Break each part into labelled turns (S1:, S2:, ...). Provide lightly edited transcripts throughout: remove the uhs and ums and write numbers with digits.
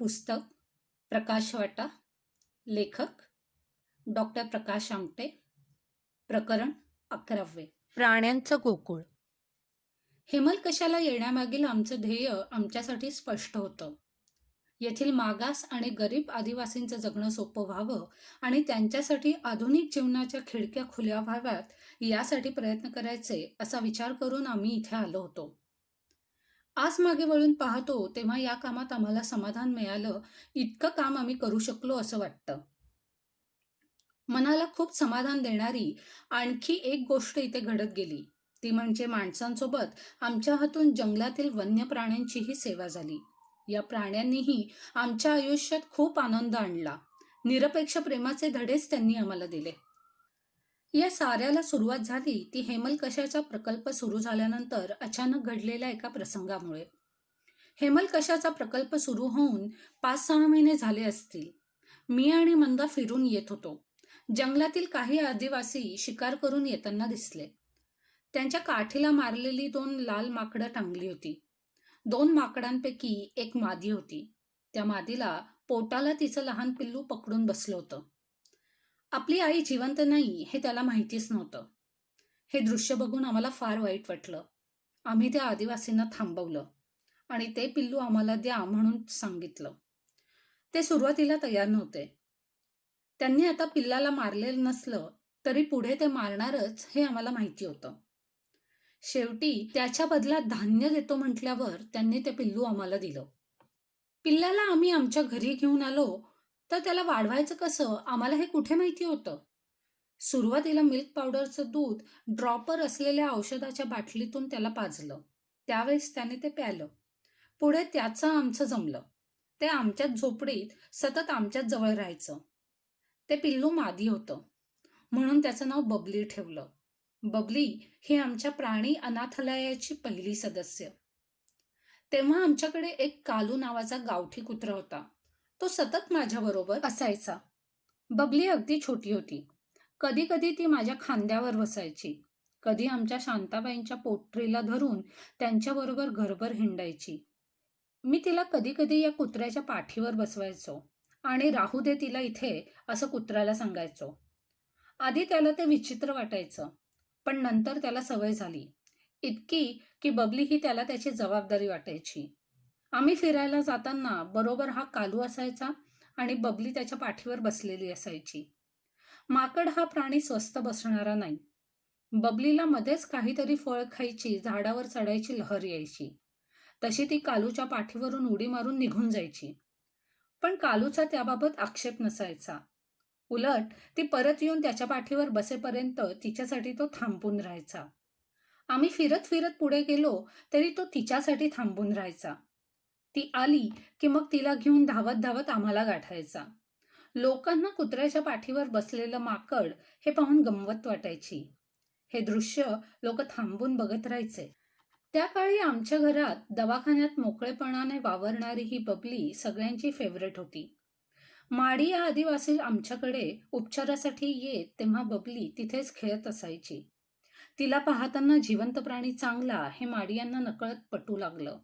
S1: पुस्तक प्रकाश वाटा. लेखक डॉक्टर प्रकाश आमटे. प्रकरण 11.
S2: प्राण्यांचं गोकुळ.
S1: हेमल कशाला येण्यामागील आमचं ध्येय आमच्यासाठी स्पष्ट होतं. येथील मागास आणि गरीब आदिवासींचं जगणं सोपं व्हावं आणि त्यांच्यासाठी आधुनिक जीवनाच्या खिडक्या खुल्या व्हाव्यात यासाठी प्रयत्न करायचे असा विचार करून आम्ही इथे आलो होतो. आज मागे वळून पाहतो तेव्हा या कामात आम्हाला समाधान मिळालं, इतकं काम आम्ही करू शकलो असं वाटतं. मनाला खूप समाधान देणारी आणखी एक गोष्ट इथे घडत गेली, ती म्हणजे माणसांसोबत आमच्या हातून जंगलातील वन्य प्राण्यांचीही सेवा झाली. या प्राण्यांनीही आमच्या आयुष्यात खूप आनंद आणला. निरपेक्ष प्रेमाचे धडेच त्यांनी आम्हाला दिले. या साऱ्याला सुरुवात झाली ती हेमलकशाचा प्रकल्प सुरू झाल्यानंतर अचानक घडलेल्या एका प्रसंगामुळे. हेमलकशाचा प्रकल्प सुरू होऊन 5-6 महिने झाले असतील. मी आणि मंदा फिरून येत होतो. जंगलातील काही आदिवासी शिकार करून येताना दिसले. त्यांच्या काठीला मारलेली 2 लाल माकडं टांगली होती. 2 माकडांपैकी एक मादी होती. त्या मादीला पोटाला तिचं लहान पिल्लू पकडून बसलं होतं. आपली आई जिवंत नाही हे त्याला माहितीच नव्हतं. हे दृश्य बघून आम्हाला फार वाईट वाटलं. आम्ही त्या आदिवासींना थांबवलं आणि ते पिल्लू आम्हाला द्या म्हणून सांगितलं. ते सुरुवातीला तयार नव्हते. त्यांनी आता पिल्लाला मारलेलं नसलं तरी पुढे ते मारणारच हे आम्हाला माहिती होतं. शेवटी त्याच्या बदल्यात धान्य देतो म्हटल्यावर त्यांनी ते पिल्लू आम्हाला दिलं. पिल्लाला आम्ही आमच्या घरी घेऊन आलो तर त्याला वाढवायचं कसं आम्हाला हे कुठे माहिती होतं. सुरुवातीला मिल्क पावडरचं दूध ड्रॉपर असलेल्या औषधाच्या बाटलीतून त्याला पाजलं. त्यावेळेस त्याने ते प्यालं. पुढे त्याचं आमचं जमलं. ते आमच्याच झोपडीत सतत आमच्याच जवळ राहायचं. ते पिल्लू मादी होतं म्हणून त्याचं नाव बबली ठेवलं. बबली ही आमच्या प्राणी अनाथालयाची पहिली सदस्य. तेव्हा आमच्याकडे एक कालू नावाचा गावठी कुत्रा होता. तो सतत माझ्याबरोबर असायचा. बबली अगदी छोटी होती. कधी कधी ती माझ्या खांद्यावर बसायची. कधी आमच्या शांताबाईंच्या पोटरीला धरून त्यांच्याबरोबर घरभर हिंडायची. मी तिला कधी कधी या कुत्र्याच्या पाठीवर बसवायचो आणि राहू दे तिला इथे असं कुत्र्याला सांगायचो. आधी त्याला ते विचित्र वाटायचं, पण नंतर त्याला सवय झाली. इतकी की बबली ही त्याला त्याची जबाबदारी वाटायची. आम्ही फिरायला जाताना बरोबर हा कालू असायचा आणि बबली त्याच्या पाठीवर बसलेली असायची. माकड हा प्राणी स्वस्थ बसणारा नाही. बबलीला मध्येच काहीतरी फळ खायची, झाडावर चढायची लहर यायची. तशी ती कालूच्या पाठीवरून उडी मारून निघून जायची. पण कालूचा त्याबाबत आक्षेप नसायचा. उलट ती परत येऊन त्याच्या पाठीवर बसेपर्यंत तिच्यासाठी तो थांबून राहायचा. आम्ही फिरत फिरत पुढे गेलो तरी तो तिच्यासाठी थांबून राहायचा. ती आली की मग तिला घेऊन धावत धावत आम्हाला गाठायचा. लोकांना कुत्र्याच्या पाठीवर बसलेलं माकड हे पाहून गंमत वाटायची. हे दृश्य लोक थांबून बघत राहायचे. त्या काळी आमच्या घरात दवाखान्यात मोकळेपणाने वावरणारी ही बबली सगळ्यांची फेवरेट होती. माडी या आदिवासी आमच्याकडे उपचारासाठी येत तेव्हा बबली तिथेच खेळत असायची. तिला पाहताना जिवंत प्राणी चांगला हे माडियांना नकळत पटू लागलं.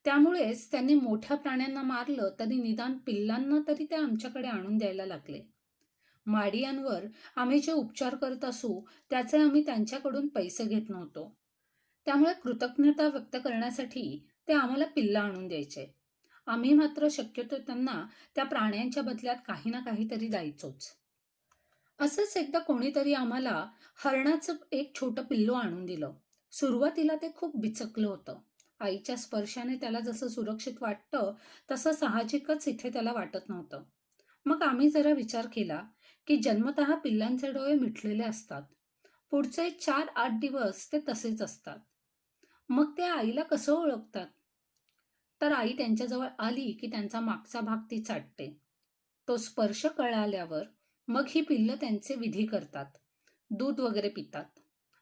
S1: त्यामुळेच त्यांनी मोठ्या प्राण्यांना मारलं तरी निदान पिल्लांना तरी ते आमच्याकडे आणून द्यायला लागले. माडियांवर आम्ही जे उपचार करत असू त्याचे आम्ही त्यांच्याकडून पैसे घेत नव्हतो. त्यामुळे कृतज्ञता व्यक्त करण्यासाठी ते आम्हाला पिल्ला आणून द्यायचे. आम्ही मात्र शक्यतो त्यांना त्या प्राण्यांच्या बदल्यात काही ना काहीतरी द्यायचोच. असंच एकदा कोणीतरी आम्हाला हरणाचं एक छोटं पिल्लू आणून दिलं. सुरुवातीला ते खूप बिचकलं होतं. आईच्या स्पर्शाने त्याला जसं सुरक्षित वाटतं तसं साहजिकच इथे त्याला वाटत नव्हतं. मग आम्ही जरा विचार केला की जन्मतः पिल्लांचे डोळे मिटलेले असतात. पुढचे 4-8 दिवस ते तसेच असतात. मग ते आईला कसं ओळखतात? तर आई त्यांच्याजवळ आली की त्यांचा मागचा भाग ती चाटते. तो स्पर्श कळाल्यावर मग ही पिल्लं त्यांचे विधी करतात, दूध वगैरे पितात.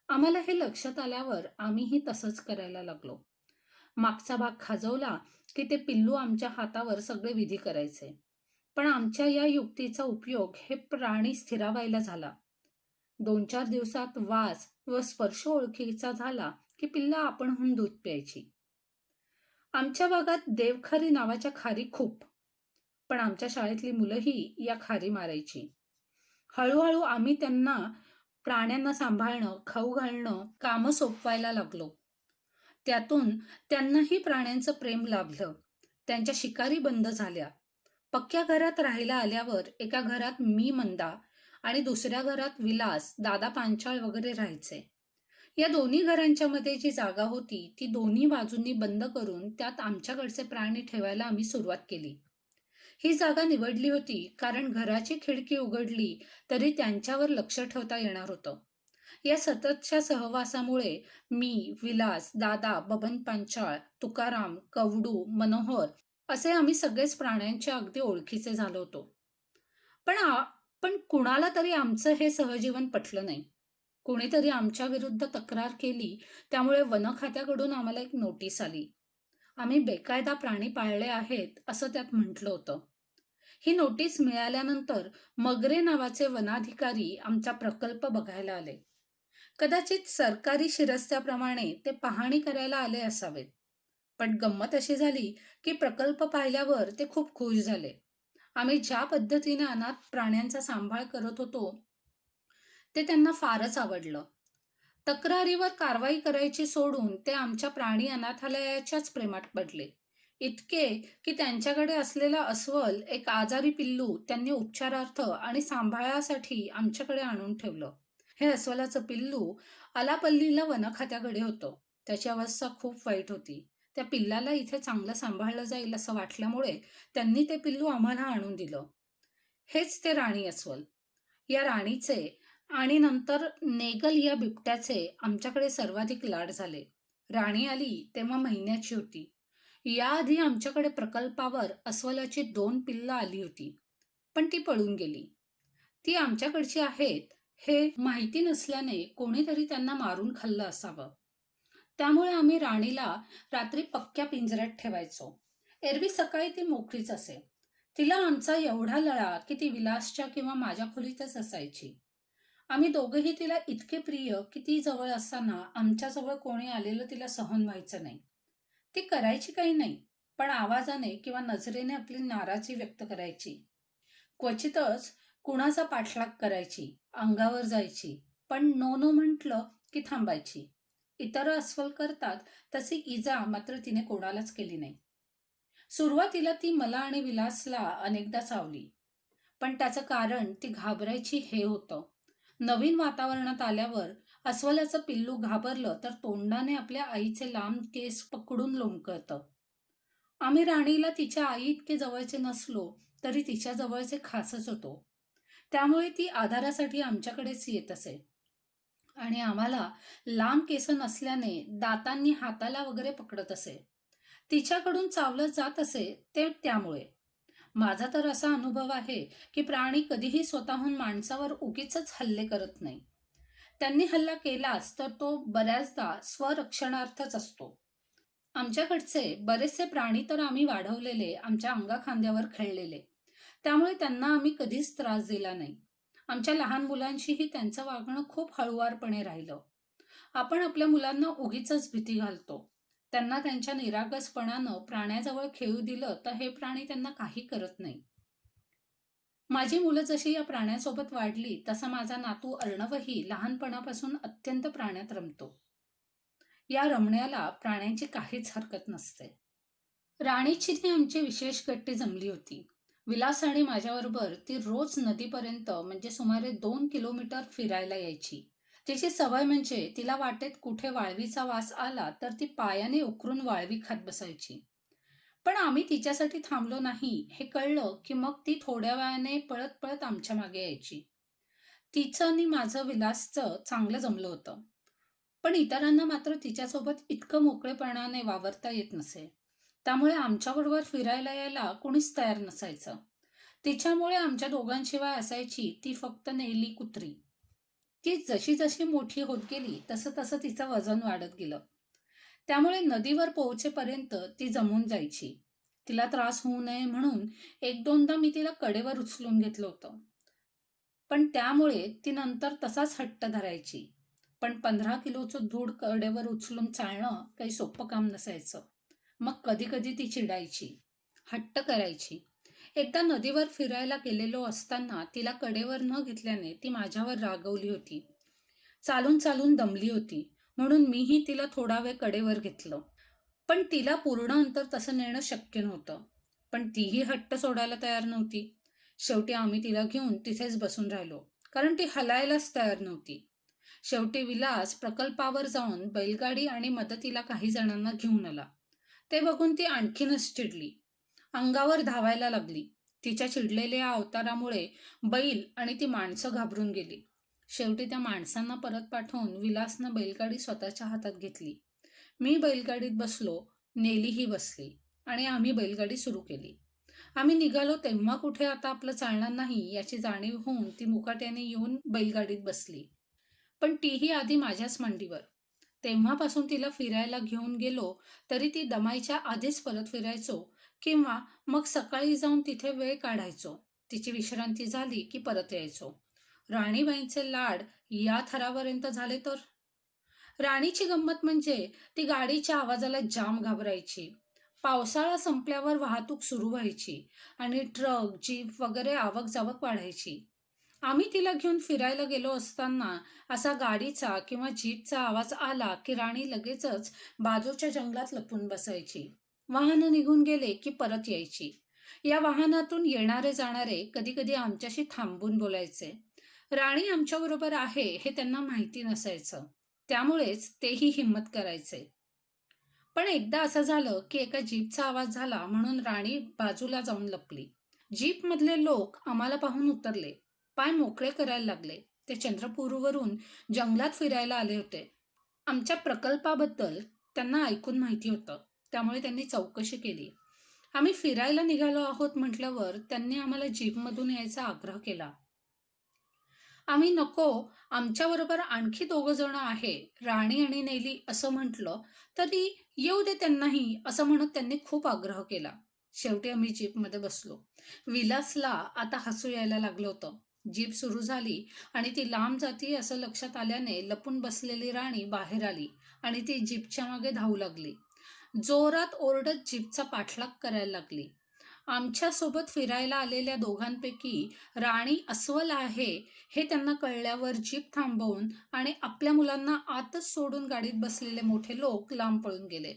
S1: आम्हाला हे लक्षात आल्यावर आम्हीही तसंच करायला लागलो. मागचा भाग खाजवला की ते पिल्लू आमच्या हातावर सगळे विधी करायचे. पण आमच्या या युक्तीचा उपयोग हे प्राणी स्थिरावायला झाला. 2-4 दिवसात वास व स्पर्श ओळखीचा झाला की पिल्ला आपणहून दूध प्यायची. आमच्या भागात देवखारी नावाच्या खारी खूप पण आमच्या शाळेतली मुलंही या खारी मारायची. हळू-हळू आम्ही त्यांना प्राण्यांना सांभाळणं, खाऊ घालणं, कामं सोपवायला लागलो. त्यातून त्यांनाही प्राण्यांचं प्रेम लाभलं. त्यांच्या शिकारी बंद झाल्या. पक्क्या घरात राहायला आल्यावर एका घरात मी मंदा आणि दुसऱ्या घरात विलास, दादा पांचाळ वगैरे राहायचे. या दोन्ही घरांच्या मध्ये जी जागा होती ती दोन्ही बाजूंनी बंद करून त्यात आमच्याकडचे प्राणी ठेवायला आम्ही सुरुवात केली. ही जागा निवडली होती कारण घराची खिडकी उघडली तरी त्यांच्यावर लक्ष ठेवता येणार होतं. या सततच्या सहवासामुळे मी, विलास, दादा, बबन पांचाळ, तुकाराम, कवडू, मनोहर असे आम्ही सगळेच प्राण्यांच्या अगदी ओळखीचे झालो होतो. पण पण कुणाला तरी आमचं हे सहजीवन पटलं नाही. कोणीतरी आमच्या विरुद्ध तक्रार केली, त्यामुळे वन खात्याकडून आम्हाला एक नोटीस आली. आम्ही बेकायदा प्राणी पाळले आहेत असं त्यात म्हटलं होतं. ही नोटीस मिळाल्यानंतर मगरे नावाचे वनाधिकारी आमचा प्रकल्प बघायला आले. कदाचित सरकारी शिरस्त्याप्रमाणे ते पाहणी करायला आले असावेत. पण गंमत अशी झाली की प्रकल्प पाहिल्यावर ते खूप खुश झाले. आम्ही ज्या पद्धतीने अनाथ प्राण्यांचा सांभाळ करत होतो ते त्यांना फारच आवडलं. तक्रारीवर कारवाई करायची सोडून ते आमच्या प्राणी अनाथालयाच्याच प्रेमात पडले. इतके की त्यांच्याकडे असलेला अस्वल, एक आजारी पिल्लू त्यांनी उपचारार्थ आणि सांभाळासाठी आमच्याकडे आणून ठेवलं. हे अस्वलाचं पिल्लू आलापल्लीला वनखात्याकडे होतं. त्याची अवस्था खूप वाईट होती. त्या पिल्लाला इथे चांगलं सांभाळलं जाईल असं वाटल्यामुळे त्यांनी ते पिल्लू आम्हाला आणून दिलं. हेच ते राणी अस्वल. या राणीचे आणि नंतर नेगल या बिबट्याचे आमच्याकडे सर्वाधिक लाड झाले. राणी आली तेव्हा महिन्याची होती. याआधी आमच्याकडे प्रकल्पावर अस्वलाची 2 पिल्लं आली होती, पण ती पळून गेली. ती आमच्याकडची आहेत हे माहिती नसल्याने कोणीतरी त्यांना मारून खाल्लं असावं. त्यामुळे आम्ही राणीला रात्री पक्क्या पिंजऱ्यात ठेवायचो. एरवी सकाळी ती मोकळीच असे. तिला आमचा एवढा लळा की ती विलासच्या किंवा माझ्या खोलीतच असायची. आम्ही दोघंही तिला इतके प्रिय की ती जवळ असताना आमच्याजवळ कोणी आलेलं तिला सहन व्हायचं नाही. ती करायची काही नाही, पण आवाजाने किंवा नजरेने आपली नाराजी व्यक्त करायची. क्वचितच कुणाचा पाठलाग करायची, अंगावर जायची, पण नो नो म्हटलं की थांबायची. इतर अस्वल करतात तशी इजा मात्र तिने कोणालाच केली नाही. सुरुवातीला ती मला आणि विलासला अनेकदा चावली, पण त्याचं कारण ती घाबरायची हे होतं. नवीन वातावरणात आल्यावर अस्वलाचं पिल्लू घाबरलं तर तोंडाने आपल्या आईचे लांब केस पकडून लोंबकळतं. आम्ही राणीला तिच्या आई इतके जवळचे नसलो तरी तिच्या जवळचे खासच होतो. त्यामुळे ती आधारासाठी आमच्याकडेच येत असे आणि आम्हाला लांब केस नसल्याने दातांनी हाताला वगैरे पकडत असे. तिच्याकडून चावलं जात असे ते त्यामुळे. माझा तर असा अनुभव आहे की प्राणी कधीही स्वतःहून माणसावर उगीचच हल्ले करत नाही. त्यांनी हल्ला केलाच तर तो बऱ्याचदा स्वरक्षणार्थच असतो. आमच्याकडचे बरेचसे प्राणी तर आम्ही वाढवलेले, आमच्या अंगाखांद्यावर खेळलेले. त्यामुळे त्यांना आम्ही कधीच त्रास दिला नाही. आमच्या लहान मुलांशीही त्यांचं वागणं खूप हळुवारपणे राहिलं. आपण आपल्या मुलांना उगीचच भीती घालतो. त्यांना त्यांच्या निरागसपणानं प्राण्याजवळ खेळू दिलं तर हे प्राणी त्यांना काही करत नाही. माझी मुलं जशी या प्राण्यांसोबत वाढली तसा माझा नातू अर्णवही लहानपणापासून अत्यंत प्राण्यात रमतो. या रमण्याला प्राण्यांची काहीच हरकत नसते. राणीची ती आमची विशेष गट्टी जमली होती. विलास आणि माझ्याबरोबर ती रोज नदीपर्यंत म्हणजे सुमारे 2 किलोमीटर फिरायला यायची. तिची सवय म्हणजे तिला वाटेत कुठे वाळवीचा वास आला तर ती पायाने उकरून वाळवी खात बसायची. पण आम्ही तिच्यासाठी थांबलो नाही हे कळलं की मग ती थोड्या वेळाने पळत पळत आमच्या मागे यायची. तिचं आणि माझं विलासचं चांगलं जमलं होतं. पण इतरांना मात्र तिच्यासोबत इतकं मोकळेपणाने वावरता येत नसे. त्यामुळे आमच्याबरोबर फिरायला यायला कोणीच तयार नसायचं. तिच्यामुळे आमच्या दोघांशिवाय असायची ती फक्त नेली कुत्री. ती जशी जशी मोठी होत गेली तसं तसं तिचं वजन वाढत गेलं. त्यामुळे नदीवर पोहोचेपर्यंत ती जमून जायची. तिला त्रास होऊ नये म्हणून एक दोनदा मी तिला कडेवर उचलून घेतलं होतं. पण त्यामुळे ती नंतर तसाच हट्ट धरायची. पण 15 किलोचं धूड कडेवर उचलून चालणं काही सोपं काम नसायचं. मग कधी कधी ती चिडायची, हट्ट करायची. एकदा नदीवर फिरायला गेलेलो असताना तिला कडेवर न घेतल्याने ती माझ्यावर रागवली होती. चालून चालून दमली होती, म्हणून मीही तिला थोडा वेळ कडेवर घेतलं. पण तिला पूर्ण अंतर तसं नेणं शक्य नव्हतं. पण तीही हट्ट सोडायला तयार नव्हती. शेवटी आम्ही तिला घेऊन तिथेच बसून राहिलो, कारण ती हलायलाच तयार नव्हती. शेवटी विलास प्रकल्पावर जाऊन बैलगाडी आणि मदतीला काही जणांना घेऊन आला. ते बघून ती आणखीनच चिडली. अंगावर धावायला लागली. तिच्या चिडलेल्या अवतारामुळे बैल आणि ती माणसं घाबरून गेली. शेवटी त्या माणसांना परत पाठवून विलासनं बैलगाडी स्वतःच्या हातात घेतली. मी बैलगाडीत बसलो, नेलीही बसली आणि आम्ही बैलगाडी सुरू केली. आम्ही निघालो तेव्हा कुठे आता आपलं चालणार नाही याची जाणीव होऊन ती मुकाट्याने येऊन बैलगाडीत बसली. पण तीही आधी माझ्याच मांडीवर. तेव्हापासून तिला फिरायला घेऊन गेलो तरी ती दमायच्या आधीच परत फिरायचो किंवा मग सकाळी जाऊन तिथे वेळ काढायचो. तिची विश्रांती झाली की परत यायचो. राणीबाईंचे लाड या थरापर्यंत झाले तर राणीची गंमत म्हणजे ती गाडीच्या आवाजाला जाम घाबरायची. पावसाळा संपल्यावर वाहतूक सुरू व्हायची आणि ट्रक, जीप वगैरे आवक-जावक वाढायची. आम्ही तिला घेऊन फिरायला गेलो असताना असा गाडीचा किंवा जीपचा आवाज आला की राणी लगेचच बाजूच्या जंगलात लपून बसायची. वाहनं निघून गेले की परत यायची. या वाहनातून येणारे जाणारे कधी-कधी आमच्याशी थांबून बोलायचे. राणी आमच्याबरोबर आहे हे त्यांना माहिती नसायचं. त्यामुळेच तेही हिंमत करायचे. पण एकदा असं झालं की एका जीपचा आवाज झाला म्हणून राणी बाजूला जाऊन लपली. जीपमधले लोक आम्हाला पाहून उतरले. पाय मोकळे करायला लागले. ते चंद्रपूरवरून जंगलात फिरायला आले होते. आमच्या प्रकल्पाबद्दल त्यांना ऐकून माहिती होतं. त्यामुळे त्यांनी चौकशी केली. आम्ही फिरायला निघालो आहोत म्हटल्यावर त्यांनी आम्हाला जीपमधून यायचा आग्रह केला. आम्ही नको, आमच्याबरोबर आणखी 2 जण आहे, राणी आणि नेली असं म्हटलं, तरी येऊ दे त्यांनाही असं म्हणत त्यांनी खूप आग्रह केला. शेवटी आम्ही जीपमध्ये बसलो. विलासला आता हसू यायला लागलं होतं. जीप सुरू झाली आणि ती लांब जाती असं लक्षात आल्याने लपून बसलेली राणी बाहेर आली आणि ती जीपच्या मागे धावू लागली. जोरात ओरडत जीपचा पाठलाग करायला लागली. आमच्यासोबत फिरायला आलेल्या दोघांपैकी राणी अस्वल आहे हे त्यांना कळल्यावर जीप थांबवून आणि आपल्या मुलांना आतच सोडून गाडीत बसलेले मोठे लोक लांब पळून गेले.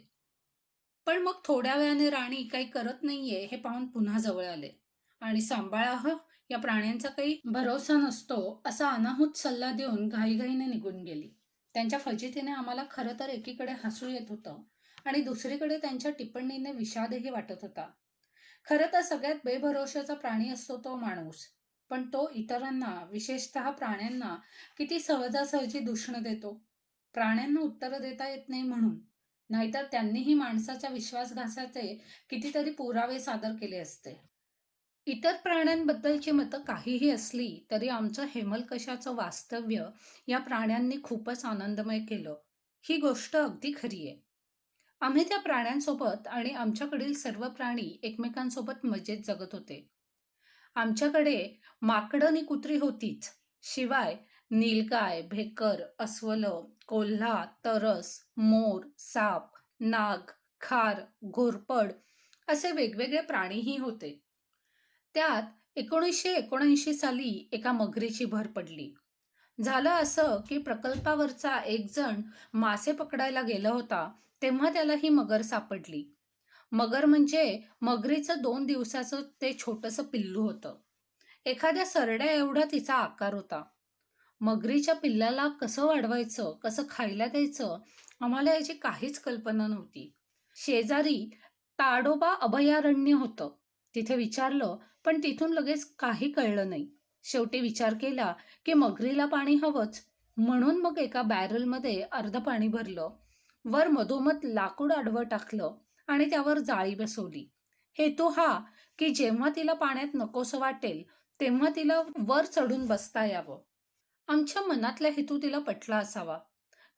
S1: पण मग थोड्या वेळाने राणी काही करत नाहीये हे पाहून पुन्हा जवळ आले आणि सांभाळा हं, या प्राण्यांचा काही भरोसा नसतो असा अनाहूत सल्ला देऊन घाईघाईने निघून गेली. त्यांच्या फजितीने आम्हाला खरं तर एकीकडे हसू येत होतं आणि दुसरीकडे त्यांच्या टिप्पणीने विषादही वाटत होता. खरं तर सगळ्यात बेभरोशाचा प्राणी असतो तो माणूस. पण तो इतरांना, विशेषतः प्राण्यांना किती सहजासहजी दूषणं देतो. प्राण्यांना उत्तरं देता येत नाही म्हणून. नाहीतर त्यांनीही माणसाच्या विश्वासघाताचे कितीतरी पुरावे सादर केले असते. इतर प्राण्यांबद्दलची मतं काहीही असली तरी आमचं हेमलकशाचं वास्तव्य या प्राण्यांनी खूपच आनंदमय केलं. ही गोष्ट अगदी खरी आहे. आम्ही त्या प्राण्यांसोबत आणि आमच्याकडील सर्व प्राणी एकमेकांसोबत मजेत जगत होते. आमच्याकडे माकडं आणि कुत्री होतीच. शिवाय नीलगाय, भेकर, अस्वलं, कोल्हा, तरस, मोर, साप, नाग, खार, घोरपड असे वेगवेगळे प्राणीही होते. त्यात 1979 साली एका मगरीची भर पडली. झालं असं की प्रकल्पावरचा एक जण मासे पकडायला गेला होता, तेव्हा त्याला ही मगर सापडली. मगर म्हणजे मगरीचं 2 दिवसाचं ते छोटंसं पिल्लू होतं. एखाद्या सरड्या एवढा तिचा आकार होता. मगरीच्या पिल्लाला कसं वाढवायचं, कसं खायला द्यायचं, आम्हाला याची काहीच कल्पना नव्हती. शेजारी ताडोबा अभयारण्य होतं. तिथे विचारलं, पण तिथून लगेच काही कळलं नाही. शेवटी विचार केला की मगरीला पाणी हवंच, म्हणून मग एका बॅरलमध्ये अर्ध पाणी भरलं. वर मधोमध लाकूड आडवं टाकलं आणि त्यावर जाळी बसवली. हेतू हा की जेव्हा तिला पाण्यात नकोसं वाटेल, तेव्हा तिला वर चढून बसता यावं. आमच्या मनातला हेतू तिला पटला असावा,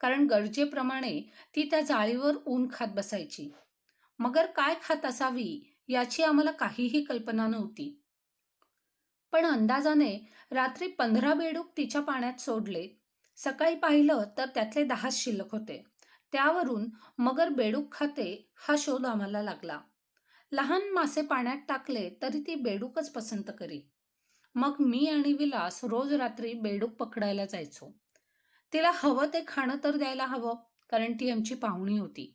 S1: कारण गरजेप्रमाणे ती त्या जाळीवर ऊन खात बसायची. मगर काय खात असावी याची आम्हाला काहीही कल्पना नव्हती. पण अंदाजाने रात्री 15 बेडूक तिच्या पाण्यात सोडले. सकाळी पाहिलं तर त्यातले 10 शिल्लक होते. त्यावरून मगर बेडूक खाते हा शोध आम्हाला लागला. लहान मासे पाण्यात टाकले तरी ती बेडूकच पसंत करी. मग मी आणि विलास रोज रात्री बेडूक पकडायला जायचो. तिला हवं ते खाणं तर द्यायला हवं, कारण ती आमची पाहुणी होती.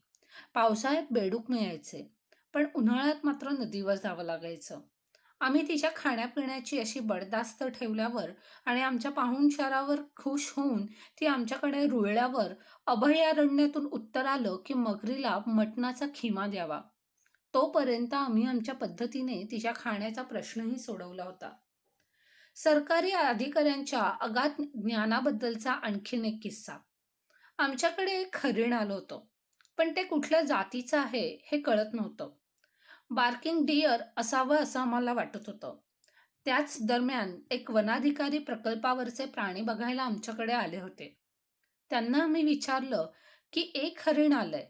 S1: पावसाळ्यात बेडूक मिळायचे, पण उन्हाळ्यात मात्र नदीवर जावं लागायचं. आम्ही तिच्या खाण्यापिण्याची अशी बडदास्त ठेवल्यावर आणि आमच्या पाहुणचारावर खुश होऊन ती आमच्याकडे रुळल्यावर अभयारण्यातून उत्तर आलं की मगरीला मटणाचा खिमा द्यावा. तोपर्यंत आम्ही आमच्या पद्धतीने तिच्या खाण्याचा प्रश्नही सोडवला होता. सरकारी अधिकाऱ्यांच्या अगाध ज्ञानाबद्दलचा आणखीन एक किस्सा. आमच्याकडे एक हरीण आलं होतं, पण ते कुठल्या जातीचं आहे हे कळत नव्हतं. बार्किंग डिअर असावं असं आम्हाला वाटत होतं. त्याच दरम्यान एक वनाधिकारी प्रकल्पावरचे प्राणी बघायला आमच्याकडे आले होते. त्यांना आम्ही विचारलं की एक हरिण आलंय,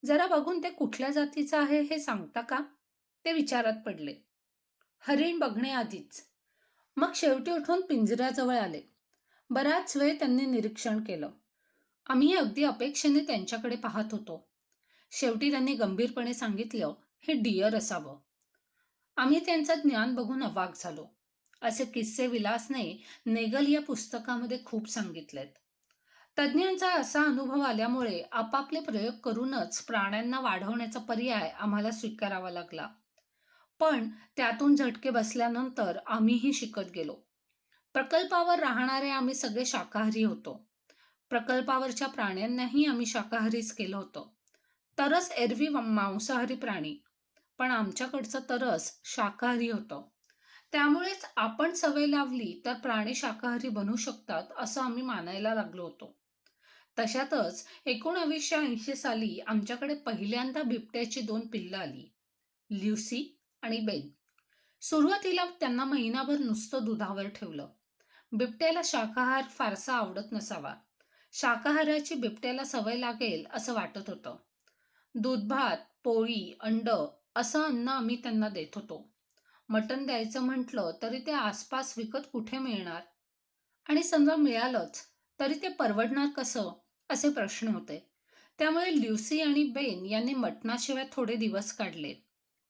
S1: जरा बघून ते कुठल्या जातीचं आहे हे सांगता का? ते विचारात पडले. हरिण बघण्याआधीच. मग शेवटी उठून पिंजऱ्याजवळ आले. बराच वेळ त्यांनी निरीक्षण केलं. आम्ही अगदी अपेक्षेने त्यांच्याकडे पाहत होतो. शेवटी त्यांनी गंभीरपणे सांगितलं, हे डिअर असावं. आम्ही त्यांचं ज्ञान बघून अवाक झालो. असे किस्से विलासने नेगल या पुस्तकामध्ये खूप सांगितलेत. तज्ज्ञांचा असा अनुभव आल्यामुळे आपापले प्रयोग करूनच प्राण्यांना वाढवण्याचा पर्याय आम्हाला स्वीकारावा लागला. पण त्यातून झटके बसल्यानंतर आम्हीही शिकत गेलो. प्रकल्पावर राहणारे आम्ही सगळे शाकाहारी होतो. प्रकल्पावरच्या प्राण्यांनाही आम्ही शाकाहारीच केलं होतं. तरस एरवी मांसाहारी प्राणी, पण आमच्याकडचं तरस शाकाहारी होतं. त्यामुळेच आपण सवय लावली तर प्राणी शाकाहारी बनू शकतात असं आम्ही मानायला लागलो होतो. तशातच 1980 साली आमच्याकडे पहिल्यांदा बिबट्याची 2 पिल्लं आली, ल्युसी आणि बेन. सुरुवातीला त्यांना महिनाभर नुसतं दुधावर ठेवलं. बिबट्याला शाकाहार फारसा आवडत नसावा. शाकाहाराची बिबट्याला सवय लागेल असं वाटत होतं. दूध-भात, पोळी, अंडं असं अन्न आम्ही त्यांना देत होतो. मटण द्यायचं म्हटलं तरी ते आसपास विकत कुठे मिळणार? आणि समजा मिळालंच तरी ते परवडणार कसं? असे प्रश्न होते. त्यामुळे ल्युसी आणि बेन यांनी मटणाशिवाय थोडे दिवस काढले.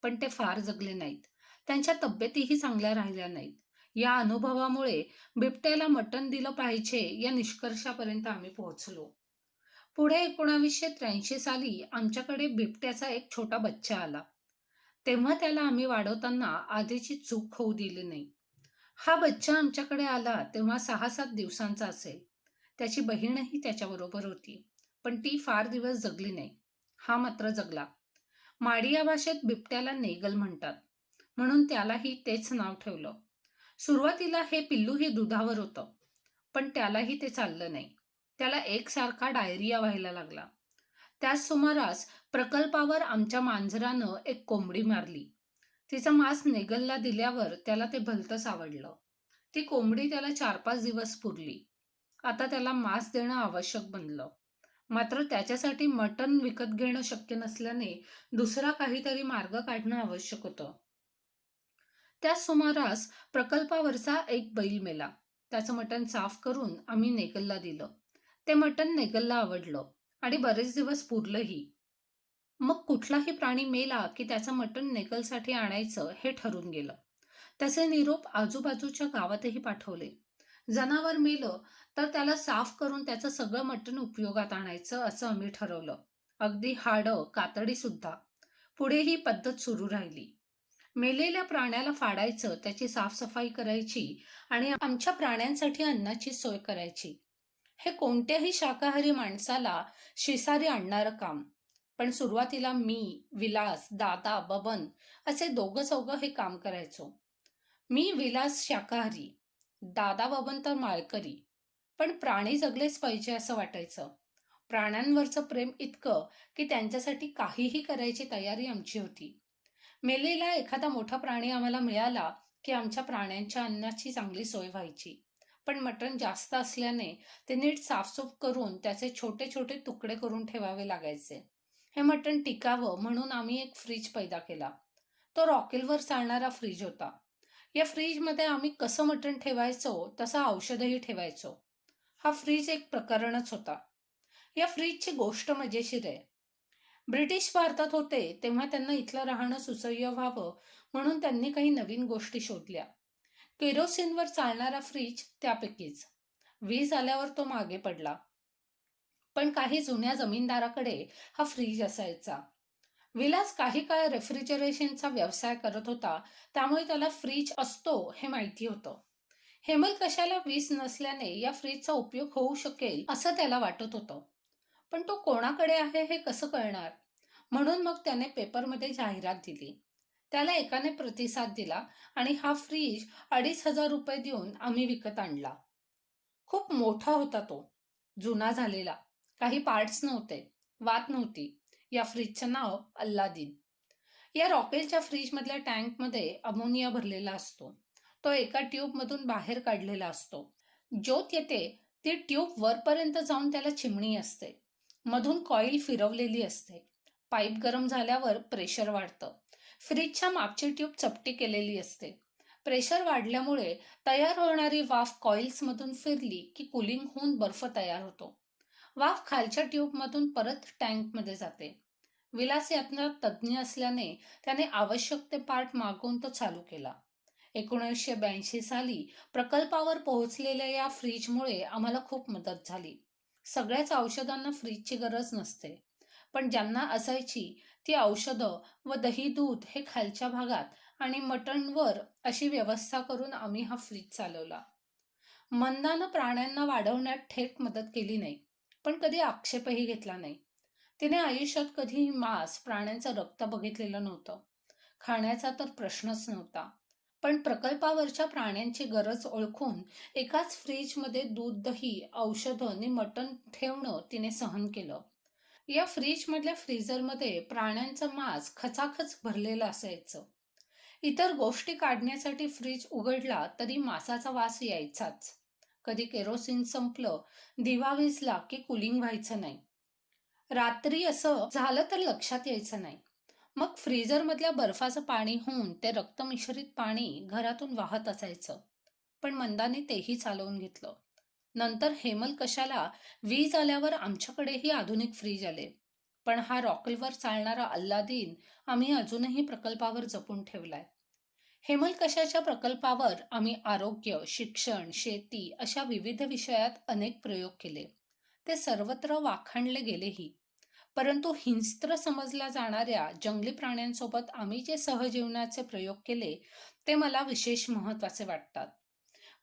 S1: पण ते फार जगले नाहीत. त्यांच्या तब्येतीही चांगल्या राहिल्या नाहीत. या अनुभवामुळे बिबट्याला मटण दिलं पाहिजे या निष्कर्षापर्यंत आम्ही पोहोचलो. पुढे 1983 साली आमच्याकडे बिबट्याचा एक छोटा बच्चा आला. तेव्हा त्याला आम्ही वाढवताना आधीची चूक होऊ दिली नाही. हा बच्चा आमच्याकडे आला तेव्हा 6-7 दिवसांचा असेल. त्याची बहीणही त्याच्याबरोबर होती. पण ती फार दिवस जगली नाही. हा मात्र जगला. माडिया भाषेत बिबट्याला नेगल म्हणतात. म्हणून त्यालाही तेच नाव ठेवलं. सुरुवातीला हे पिल्लूही दुधावर होतं. पण त्यालाही ते चाललं नाही. त्याला एकसारखा डायरिया व्हायला लागला. त्याच सुमारास प्रकल्पावर आमच्या मांजरानं एक कोंबडी मारली. तिचं मांस नेगलला दिल्यावर त्याला ते भलतंच आवडलं. ती कोंबडी त्याला 4-5 दिवस पुरली. आता त्याला मांस देणं आवश्यक बनलं. मात्र त्याच्यासाठी मटण विकत घेणं शक्य नसल्याने दुसरा काहीतरी मार्ग काढणं आवश्यक होतं. त्याच सुमारास प्रकल्पावरचा एक बैल मेला. त्याचं मटण साफ करून आम्ही नेगलला दिलं. ते मटण नेगलला आवडलं आणि बरेच दिवस पुरलंही. मग कुठलाही प्राणी मेला की त्याचं मटण नेगलसाठी आणायचं हे ठरून गेलं. त्याचे निरोप आजूबाजूच्या गावातही पाठवले. जनावर मेलं तर त्याला साफ करून त्याचं सगळं मटण उपयोगात आणायचं असं आम्ही ठरवलं. अगदी हाडं, कातडी सुद्धा. पुढे ही पद्धत सुरू राहिली. मेलेल्या प्राण्याला फाडायचं, त्याची साफसफाई करायची आणि आमच्या प्राण्यांसाठी अन्नाची सोय करायची. हे कोणत्याही शाकाहारी माणसाला शिसारी आणणारं काम. पण सुरुवातीला मी, विलास, दादा, बबन असे दोघं-चौघं हे काम करायचो. मी विलास शाकाहारी, दादा बबन तर माळकरी. पण प्राणी जगलेच पाहिजे असं वाटायचं. प्राण्यांवरचं प्रेम इतकं की त्यांच्यासाठी काहीही करायची तयारी आमची होती. मेलेला एखादा मोठा प्राणी आम्हाला मिळाला की आमच्या प्राण्यांच्या अन्नाची चांगली सोय व्हायची. पण मटण जास्त असल्याने ते नीट साफसूफ करून त्याचे छोटे छोटे तुकडे करून ठेवावे लागायचे. हे मटण टिकावं म्हणून आम्ही एक फ्रीज पैदा केला. तो रॉकेलवर चालणारा फ्रीज होता. या फ्रीजमध्ये आम्ही कसं मटण ठेवायचो तसं औषधही ठेवायचो. हा फ्रीज एक प्रकरणच होता. या फ्रीजची गोष्ट मजेशीर आहे. ब्रिटिश भारतात होते तेव्हा त्यांना इथलं राहणं सुसह्य व्हावं म्हणून त्यांनी काही नवीन गोष्टी शोधल्या. केरोसिनवर चालणारा फ्रीज त्यापैकीच. वीज आल्यावर तो मागे पडला. पण काही जुन्या जमीनदाराकडे हा फ्रीज असायचा. विलास काही काळ रेफ्रिजरेशनचा व्यवसाय करत होता, त्यामुळे त्याला फ्रीज असतो हे माहिती होतं. हेमल कशाला वीज नसल्याने या फ्रीजचा उपयोग होऊ शकेल असं त्याला वाटत होतं. पण तो कोणाकडे आहे हे कसं कळणार? म्हणून मग त्याने पेपरमध्ये जाहिरात दिली. त्याला एकाने प्रतिसाद दिला आणि हा फ्रीज 2,500 रुपये देऊन आम्ही विकत आणला. खूप मोठा होता तो, जुना झालेला. काही पार्ट्स नव्हते, वात नव्हती. या फ्रीजचं नाव अल्लादीन. या रॉकेलच्या फ्रीजमधल्या टँकमध्ये अमोनिया भरलेला असतो. तो एका ट्यूबमधून बाहेर काढलेला असतो. ज्योत येते ती ट्यूब वरपर्यंत जाऊन त्याला चिमणी असते. मधून कॉईल फिरवलेली असते. पाईप गरम झाल्यावर प्रेशर वाढतं. फ्रीजच्या मागची ट्यूब चपटी केलेली असते. प्रेशर वाढल्यामुळे तयार होणारी वाफ कॉइल्समधून फिरली की कूलिंग होऊन बर्फ तयार होतो. वाफ खालच्या ट्यूबमधून परत टँकमध्ये जाते. विलास यातनं तज्ज्ञ असल्याने त्याने आवश्यक ते पार्ट मागवून तो चालू केला. 1982 साली प्रकल्पावर पोहोचलेल्या या फ्रीजमुळे आम्हाला खूप मदत झाली. सगळ्याच औषधांना फ्रीजची गरज नसते, पण ज्यांना असायची ती औषधं व दही दूध हे खालच्या भागात आणि मटणवर अशी व्यवस्था करून आम्ही हा फ्रीज चालवला. मंदानं प्राण्यांना वाढवण्यात थेट मदत केली नाही, पण कधी आक्षेपही घेतला नाही. तिने आयुष्यात कधी मांस, प्राण्यांचं रक्त बघितलेलं नव्हतं. खाण्याचा तर प्रश्नच नव्हता. पण प्रकल्पावरच्या प्राण्यांची गरज ओळखून एकाच फ्रीजमध्ये दूध, दही, औषधं आणि मटण ठेवणं तिने सहन केलं. या फ्रीजमधल्या फ्रीझरमध्ये प्राण्यांचं मांस खचाखच भरलेलं असायचं. इतर गोष्टी काढण्यासाठी फ्रीज उघडला तरी मांसाचा वास यायचाच. कधी केरोसिन संपलं, दिवा विझला की कूलिंग व्हायचं नाही. रात्री असं झालं तर लक्षात यायचं नाही. मग फ्रीझरमधल्या बर्फाचं पाणी होऊन ते रक्तमिश्रित पाणी घरातून वाहत असायचं. पण मंदाने तेही चालवून घेतलं. नंतर हेमल कशाला वीज आल्यावर आमच्याकडेही आधुनिक फ्रीज आले. पण हा रॉकेलवर चालणारा अल्लादीन आम्ही अजूनही प्रकल्पावर जपून ठेवलाय. हेमल कशाच्या प्रकल्पावर आम्ही आरोग्य, शिक्षण, शेती अशा विविध विषयात अनेक प्रयोग केले. ते सर्वत्र वाखाणले गेलेही. परंतु हिंस्त्र समजल्या जाणाऱ्या जंगली प्राण्यांसोबत आम्ही जे सहजीवनाचे प्रयोग केले ते मला विशेष महत्त्वाचे वाटतात.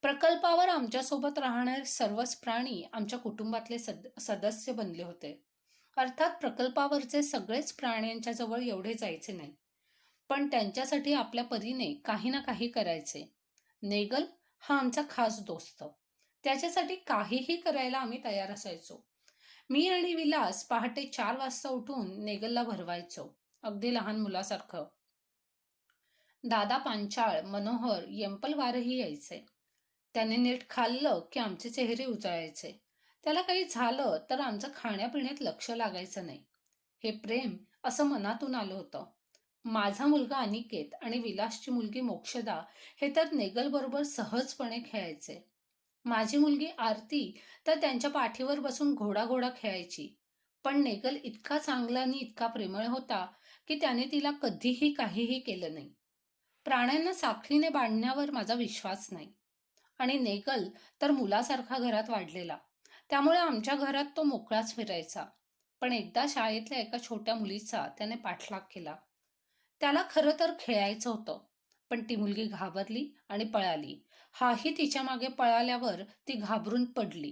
S1: प्रकल्पावर आमच्यासोबत राहणारे सर्वच प्राणी आमच्या कुटुंबातले सदस्य बनले होते. अर्थात प्रकल्पावरचे सगळेच प्राण्यांच्या जवळ एवढे जायचे नाही, पण त्यांच्यासाठी आपल्या परीने काही ना काही करायचे. नेगल हा आमचा खास दोस्त. त्याच्यासाठी काहीही करायला आम्ही तयार असायचो. मी आणि विलास पहाटे 4 वाजता उठून नेगलला भरवायचो, अगदी लहान मुलासारखं. दादा पांचाळ, मनोहर, यंपलवारही यायचे. त्याने नीट खाल्लं की आमचे चेहरे उजळायचे. त्याला काही झालं तर आमचं खाण्यापिण्यात लक्ष लागायचं नाही. हे प्रेम असं मनातून आलं होतं. माझा मुलगा अनिकेत आणि विलासची मुलगी मोक्षदा हे तर नेगलबरोबर सहजपणे खेळायचे. माझी मुलगी आरती तर त्यांच्या पाठीवर बसून घोडा घोडा खेळायची. पण नेगल इतका चांगला आणि इतका प्रेमळ होता की त्याने तिला कधीही काहीही केलं नाही. प्राण्यांना साखळीने बांधण्यावर माझा विश्वास नाही. आणि नेगल तर मुलासारखा घरात वाढलेला, त्यामुळे आमच्या घरात तो मोकळाच फिरायचा. पण एकदा शाळेतल्या एका छोट्या मुलीचा त्याने पाठलाग केला. त्याला खरं तर खेळायचं होतं, पण ती मुलगी घाबरली आणि पळाली. हाही तिच्या मागे पळाल्यावर ती घाबरून पडली.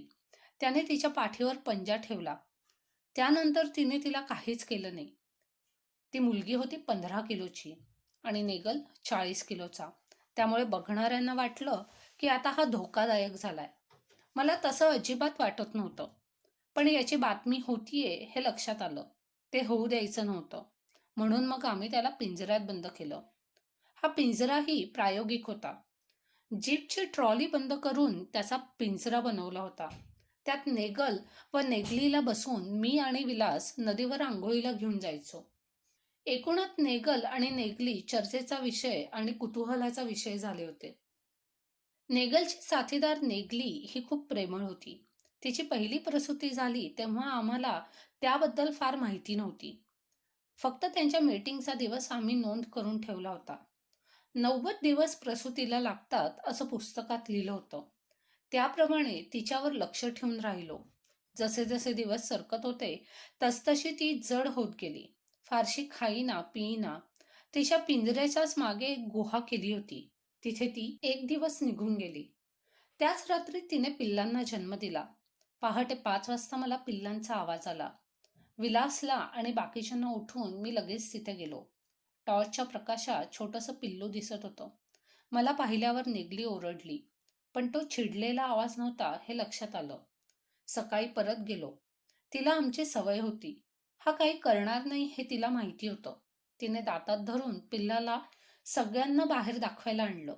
S1: त्याने तिच्या पाठीवर पंजा ठेवला. त्यानंतर तिने तिला काहीच केलं नाही. ती मुलगी होती 15 किलोची आणि नेगल 40 किलोचा. त्यामुळे बघणाऱ्यांना वाटलं की आता हा धोकादायक झालाय. मला तसं अजिबात वाटत नव्हतं. पण याची बातमी होतीये हे लक्षात आलं. ते होऊ द्यायचं नव्हतं. म्हणून मग आम्ही त्याला पिंजऱ्यात बंद केलं. हा पिंजराही प्रायोगिक होता. जीपची ट्रॉली बंद करून त्याचा पिंजरा बनवला होता. त्यात नेगल व नेगलीला बसवून मी आणि विलास नदीवर आंघोळीला घेऊन जायचो. एकूणात नेगल आणि नेगली चर्चेचा विषय आणि कुतूहलाचा विषय झाले होते. नेगलची साथीदार नेगली ही खूप प्रेमळ होती. तिची पहिली प्रसूती झाली तेव्हा आम्हाला त्याबद्दल फार माहिती नव्हती. फक्त त्यांच्या मीटिंगचा दिवस आम्ही नोंद करून ठेवला होता. 90 दिवस प्रसूतीला लागतात असं पुस्तकात लिहिलं होतं. त्याप्रमाणे तिच्यावर लक्ष ठेवून राहिलो. जसे जसे दिवस सरकत होते तसतशी ती जड होत गेली. फारशी खाईना पिईना. तिच्या पिंजऱ्याच्याच मागे एक गुहा केली होती. तिथे ती एक दिवस निघून गेली. त्याच रात्री तिने पिल्लांना जन्म दिला. पहाटे 5 वाजता मला पिल्लांचा आवाज आला. विलासला आणि बाकीच्यांना उठवून मी लगेच तिथे गेलो. टॉर्चच्या प्रकाशात छोटंसं पिल्लू दिसत होतं. मला पाहिल्यावर नेगली ओरडली. पण तो चिडलेला आवाज नव्हता हे लक्षात आलं. सकाळी परत गेलो. तिला आमची सवय होती. हा काही करणार नाही हे तिला माहिती होतं. तिने दातात धरून पिल्लाला सगळ्यांना बाहेर दाखवायला आणलं.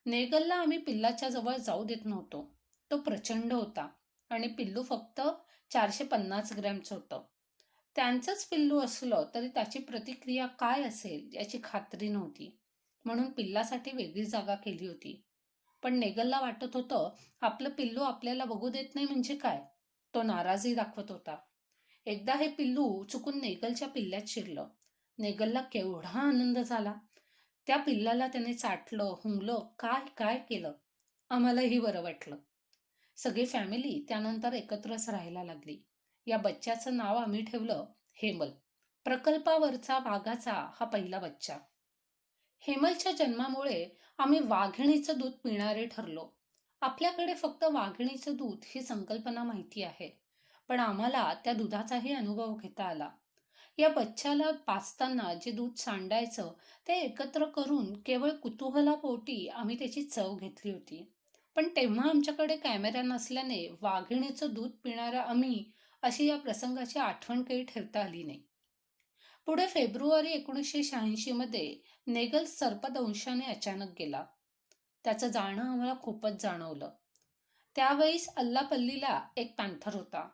S1: नेगलला आम्ही पिल्लाच्या जवळ जाऊ देत नव्हतो. तो प्रचंड होता आणि पिल्लू फक्त 450 ग्रॅमचं होतं. त्यांचंच पिल्लू असलं तरी त्याची प्रतिक्रिया काय असेल याची खात्री नव्हती. म्हणून पिल्लासाठी वेगळी जागा केली होती. पण नेगलला वाटत होतं आपलं पिल्लू आपल्याला बघू देत नाही म्हणजे काय. तो नाराजी दाखवत होता. एकदा हे पिल्लू चुकून नेगलच्या पिल्ल्यात शिरलं. नेगलला केवढा आनंद झाला. त्या पिल्लाला त्याने चाटलं, हुंगलं, काय काय केलं. आम्हालाही बरं वाटलं. सगळी फॅमिली त्यानंतर एकत्रच राहायला लागली. या बच्च्याचं नाव आम्ही ठेवलं हेमल. प्रकल्पावरचा वाघाचा हा पहिला बच्चा. हेमलच्या जन्मामुळे आम्ही वाघिणीचं दूध पिणारे ठरलो. आपल्याकडे फक्त वाघिणीचं दूध ही संकल्पना माहिती आहे, पण आम्हाला त्या दुधाचाही अनुभव घेता आला. या बच्च्याला पाजताना जे दूध सांडायचं ते एकत्र करून केवळ कुतूहलापोटी आम्ही त्याची चव घेतली होती. पण तेव्हा आमच्याकडे कॅमेरा नसल्याने वाघिणीचं दूध पिणाऱ्या आम्ही अशी या प्रसंगाची आठवण काही ठेवता आली नाही. पुढे फेब्रुवारी 1986 मध्ये नेगल सर्पदंशाने अचानक गेला. त्याचं जाणं आम्हाला खूपच जाणवलं. त्यावेळीस अल्लापल्लीला एक पॅन्थर होता.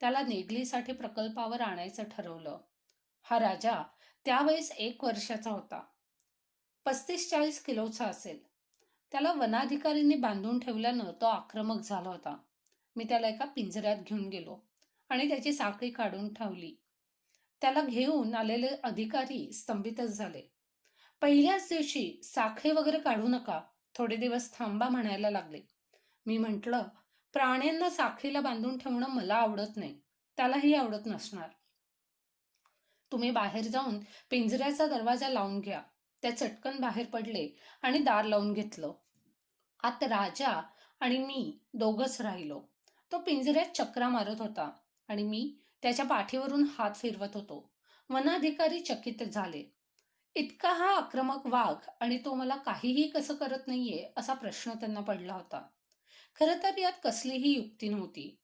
S1: त्याला नेगलीसाठी प्रकल्पावर आणायचं ठरवलं. हा राजा त्यावेळेस 1 वर्षाचा होता. 35-40 किलोचा असेल. त्याला वनाधिकाऱ्यांनी बांधून ठेवल्यानं तो आक्रमक झाला होता. मी त्याला एका पिंजऱ्यात घेऊन गेलो आणि त्याची साखळी काढून ठेवली. त्याला घेऊन आलेले अधिकारी स्तंभितच झाले. पहिल्याच दिवशी साखळी वगैरे काढू नका, थोडे दिवस थांबा म्हणायला लागले. मी म्हटलं, प्राण्यांना साखळीला बांधून ठेवणं मला आवडत नाही, त्यालाही आवडत नसणार. तुम्ही बाहेर जाऊन पिंजऱ्याचा दरवाजा लावून घ्या. त्या चटकन बाहेर पडले आणि दार लावून घेतलं. आत राजा आणि मी दोघंच राहिलो. तो पिंजऱ्यात चक्रा मारत होता आणि मी त्याच्या पाठीवरून हात फिरवत होतो. वनाधिकारी चकित झाले. इतका हा आक्रमक वाघ आणि तो मला काहीही कसं करत नाहीये असा प्रश्न त्यांना पडला होता. खरं तर यात कसलीही युक्ती नव्हती.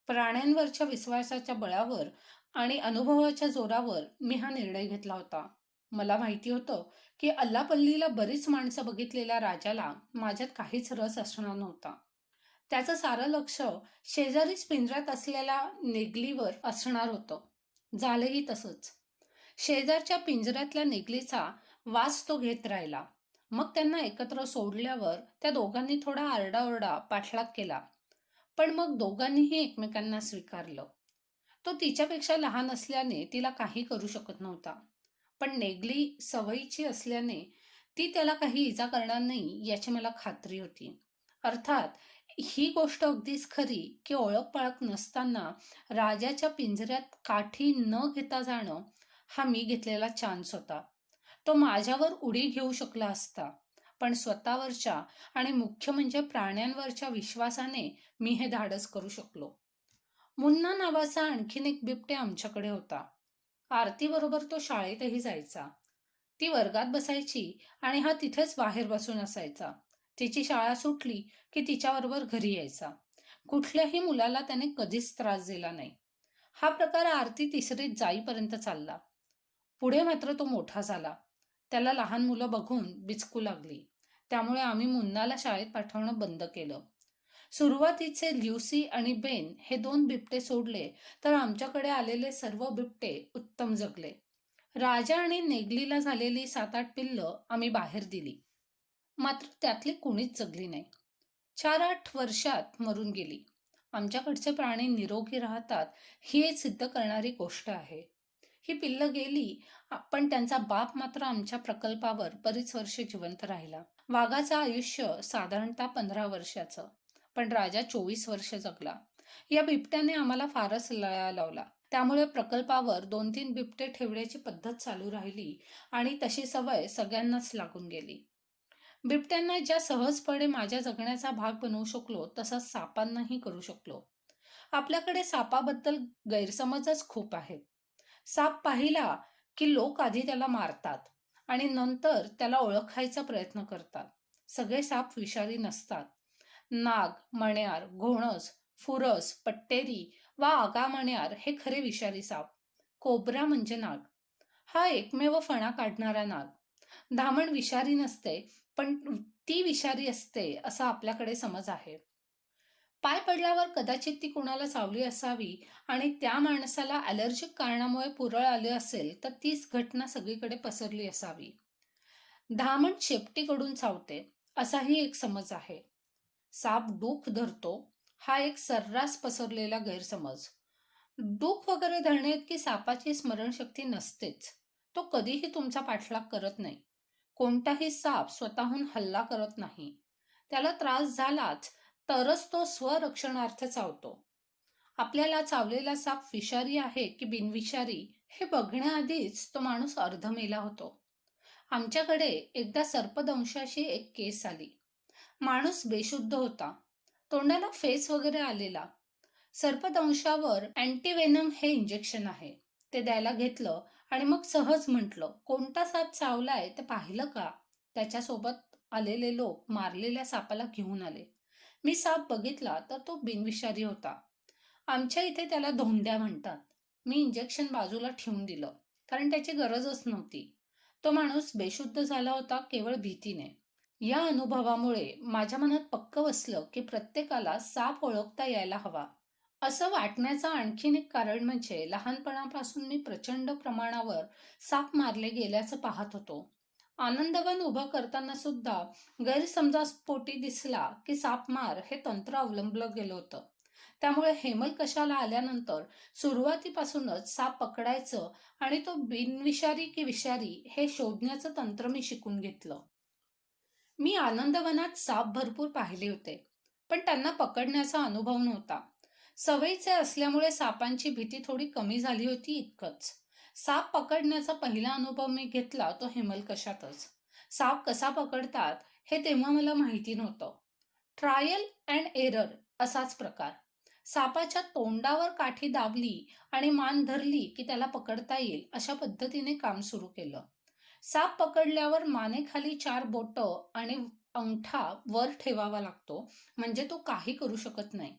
S1: प्राण्यांवरच्या विश्वासाच्या बळावर आणि अनुभवाच्या जोरावर मी हा निर्णय घेतला होता. मला माहिती होतं की अल्लापल्लीला बरीच माणसं बघितलेल्या राजाला माझ्यात काहीच रस असणार नव्हता. त्याचं सारं लक्ष शेजारीच पिंजऱ्यात असलेल्या नेगलीवर असणार होतं. झालंही तसंच. शेजारच्या पिंजऱ्यातल्या नेगलीचा वास तो घेत राहिला. मग त्यांना एकत्र सोडल्यावर त्या दोघांनी थोडा आरडाओरडा पाठलाग केला. पण मग दोघांनीही एकमेकांना स्वीकारलं. तो तिच्यापेक्षा लहान असल्याने तिला काही करू शकत नव्हता. पण नेगली सवयीची असल्याने ती त्याला काही इजा करणार नाही याची मला खात्री होती. अर्थात ही गोष्ट अगदीच खरी की ओळख पाळख नसताना राजाच्या पिंजऱ्यात काठी न घेता जाणं हा मी घेतलेला चान्स होता. तो माझ्यावर उडी घेऊ शकला असता, पण स्वतःवरच्या आणि मुख्य म्हणजे प्राण्यांवरच्या विश्वासाने मी हे धाडस करू शकलो. मुन्ना नावाचा आणखीन एक बिबट्या आमच्याकडे होता. आरतीबरोबर तो शाळेतही जायचा. ती वर्गात बसायची आणि हा तिथेच बाहेर बसून असायचा. तिची शाळा सुटली की तिच्याबरोबर घरी यायचा. कुठल्याही मुलाला त्याने कधीच त्रास दिला नाही. हा प्रकार आरती तिसरीत जाईपर्यंत चालला. पुढे मात्र तो मोठा झाला. त्याला लहान मुलं बघून बिचकू लागली. त्यामुळे आम्ही मुन्नाला शाळेत पाठवणं बंद केलं. सुरुवातीचे ल्युसी आणि बेन हे 2 बिबटे सोडले तर आमच्याकडे आलेले सर्व बिबटे उत्तम जगले. राजा आणि नेगलीला झालेली 7-8 पिल्लं आम्ही बाहेर दिली. मात्र त्यातली कुणीच जगली नाही. 4-8 वर्षात मरून गेली. आमच्याकडचे प्राणी निरोगी राहतात ही एक सिद्ध करणारी गोष्ट आहे. ही पिल्लं गेली, पण त्यांचा बाप मात्र आमच्या प्रकल्पावर बरीच वर्षे जिवंत राहिला. वाघाचं आयुष्य साधारणतः 15 वर्षाचं, पण राजा 24 वर्ष जगला. या बिबट्याने आम्हाला फारच लळा लावला. त्यामुळे प्रकल्पावर 2-3 बिबटे ठेवण्याची पद्धत चालू राहिली आणि तशी सवय सगळ्यांनाच लागून गेली. बिबट्यांना ज्या सहजपणे माझ्या जगण्याचा भाग बनवू शकलो, तसंच सापांनाही करू शकलो. आपल्याकडे सापाबद्दल गैरसमजच खूप आहेत. साप पाहिला की लोक आधी त्याला मारतात आणि नंतर त्याला ओळखायचा प्रयत्न करतात. सगळे साप विषारी नसतात. नाग, मण्यार, घोणस, फुरस, पट्टेरी वा आगामण्यार हे खरे विषारी साप. कोब्रा म्हणजे नाग. हा एकमेव फणा काढणारा नाग. धामण विषारी नसते, पण ती विषारी असते असा आपल्याकडे समज आहे. पाय पडल्यावर कदाचित ती कुणाला चावली असावी आणि त्या माणसाला ॲलर्जिक कारणामुळे पुरळ आले असेल, तर तीच घटना सगळीकडे पसरली असावी. धामण शेपटीकडून चावते, असाही एक समज आहे. साप डूख धरतो, हा एक सर्रास पसरलेला गैरसमज. डूख वगैरे धरण्याइतकी सापाची स्मरणशक्ती नसतेच. तो कधीही तुमचा पाठलाग करत नाही. कोणताही साप स्वतःहून हल्ला करत नाही. त्याला त्रास झालाच तरच तो स्वरक्षणार्थ चावतो. आपल्याला चावलेला साप विषारी आहे की बिनविषारी हे बघण्याआधीच तो माणूस अर्धमेला होतो. आमच्याकडे एकदा सर्पदंशाची एक केस आली. माणूस बेशुद्ध होता. तोंडाला फेस वगैरे आलेला. सर्पदंशावर अँटीव्हेनम हे इंजेक्शन आहे. ते द्यायला घेतलं आणि मग सहज म्हटलं, कोणता साप चावलाय ते पाहिलं का? त्याच्यासोबत आलेले लोक मारलेल्या सापाला घेऊन आले. मी साप बघितला तर तो बिनविषारी होता. आमच्या इथे त्याला धोंड्या म्हणतात. मी इंजेक्शन बाजूला ठेवून दिलं, कारण त्याची गरजच नव्हती. तो माणूस बेशुद्ध झाला होता केवळ भीतीने. या अनुभवामुळे माझ्या मनात पक्क बसलं की प्रत्येकाला साप ओळखता यायला हवा. असं वाटण्याचं आणखीन एक कारण म्हणजे लहानपणापासून मी प्रचंड प्रमाणावर साप मारले गेल्याचं पाहत होतो. आनंदवन उभं करताना सुद्धा गैरसमजापोटी दिसला की साप मार हे तंत्र अवलंबलं गेलं होतं. त्यामुळे हेमलकशाला आल्यानंतर सुरुवातीपासूनच साप पकडायचं आणि तो बिनविषारी की विषारी हे शोधण्याचं तंत्र मी शिकून घेतलं. मी आनंदवनात साप भरपूर पाहिले होते, पण त्यांना पकडण्याचा अनुभव नव्हता. सवयीचे असल्यामुळे सापांची भीती थोडी कमी झाली होती इतकंच. साप पकडण्याचा पहिला अनुभव मी घेतला तो हेमलकशातच. साप कसा पकडतात हे तेव्हा मला माहिती नव्हतं. ट्रायल अँड एरर असाच प्रकार. सापाच्या तोंडावर काठी दाबली आणि मान धरली की त्याला पकडता येईल अशा पद्धतीने काम सुरू केलं. साप पकडल्यावर मानेखाली 4 बोटं आणि अंगठा वर ठेवावा लागतो, म्हणजे तो काही करू शकत नाही.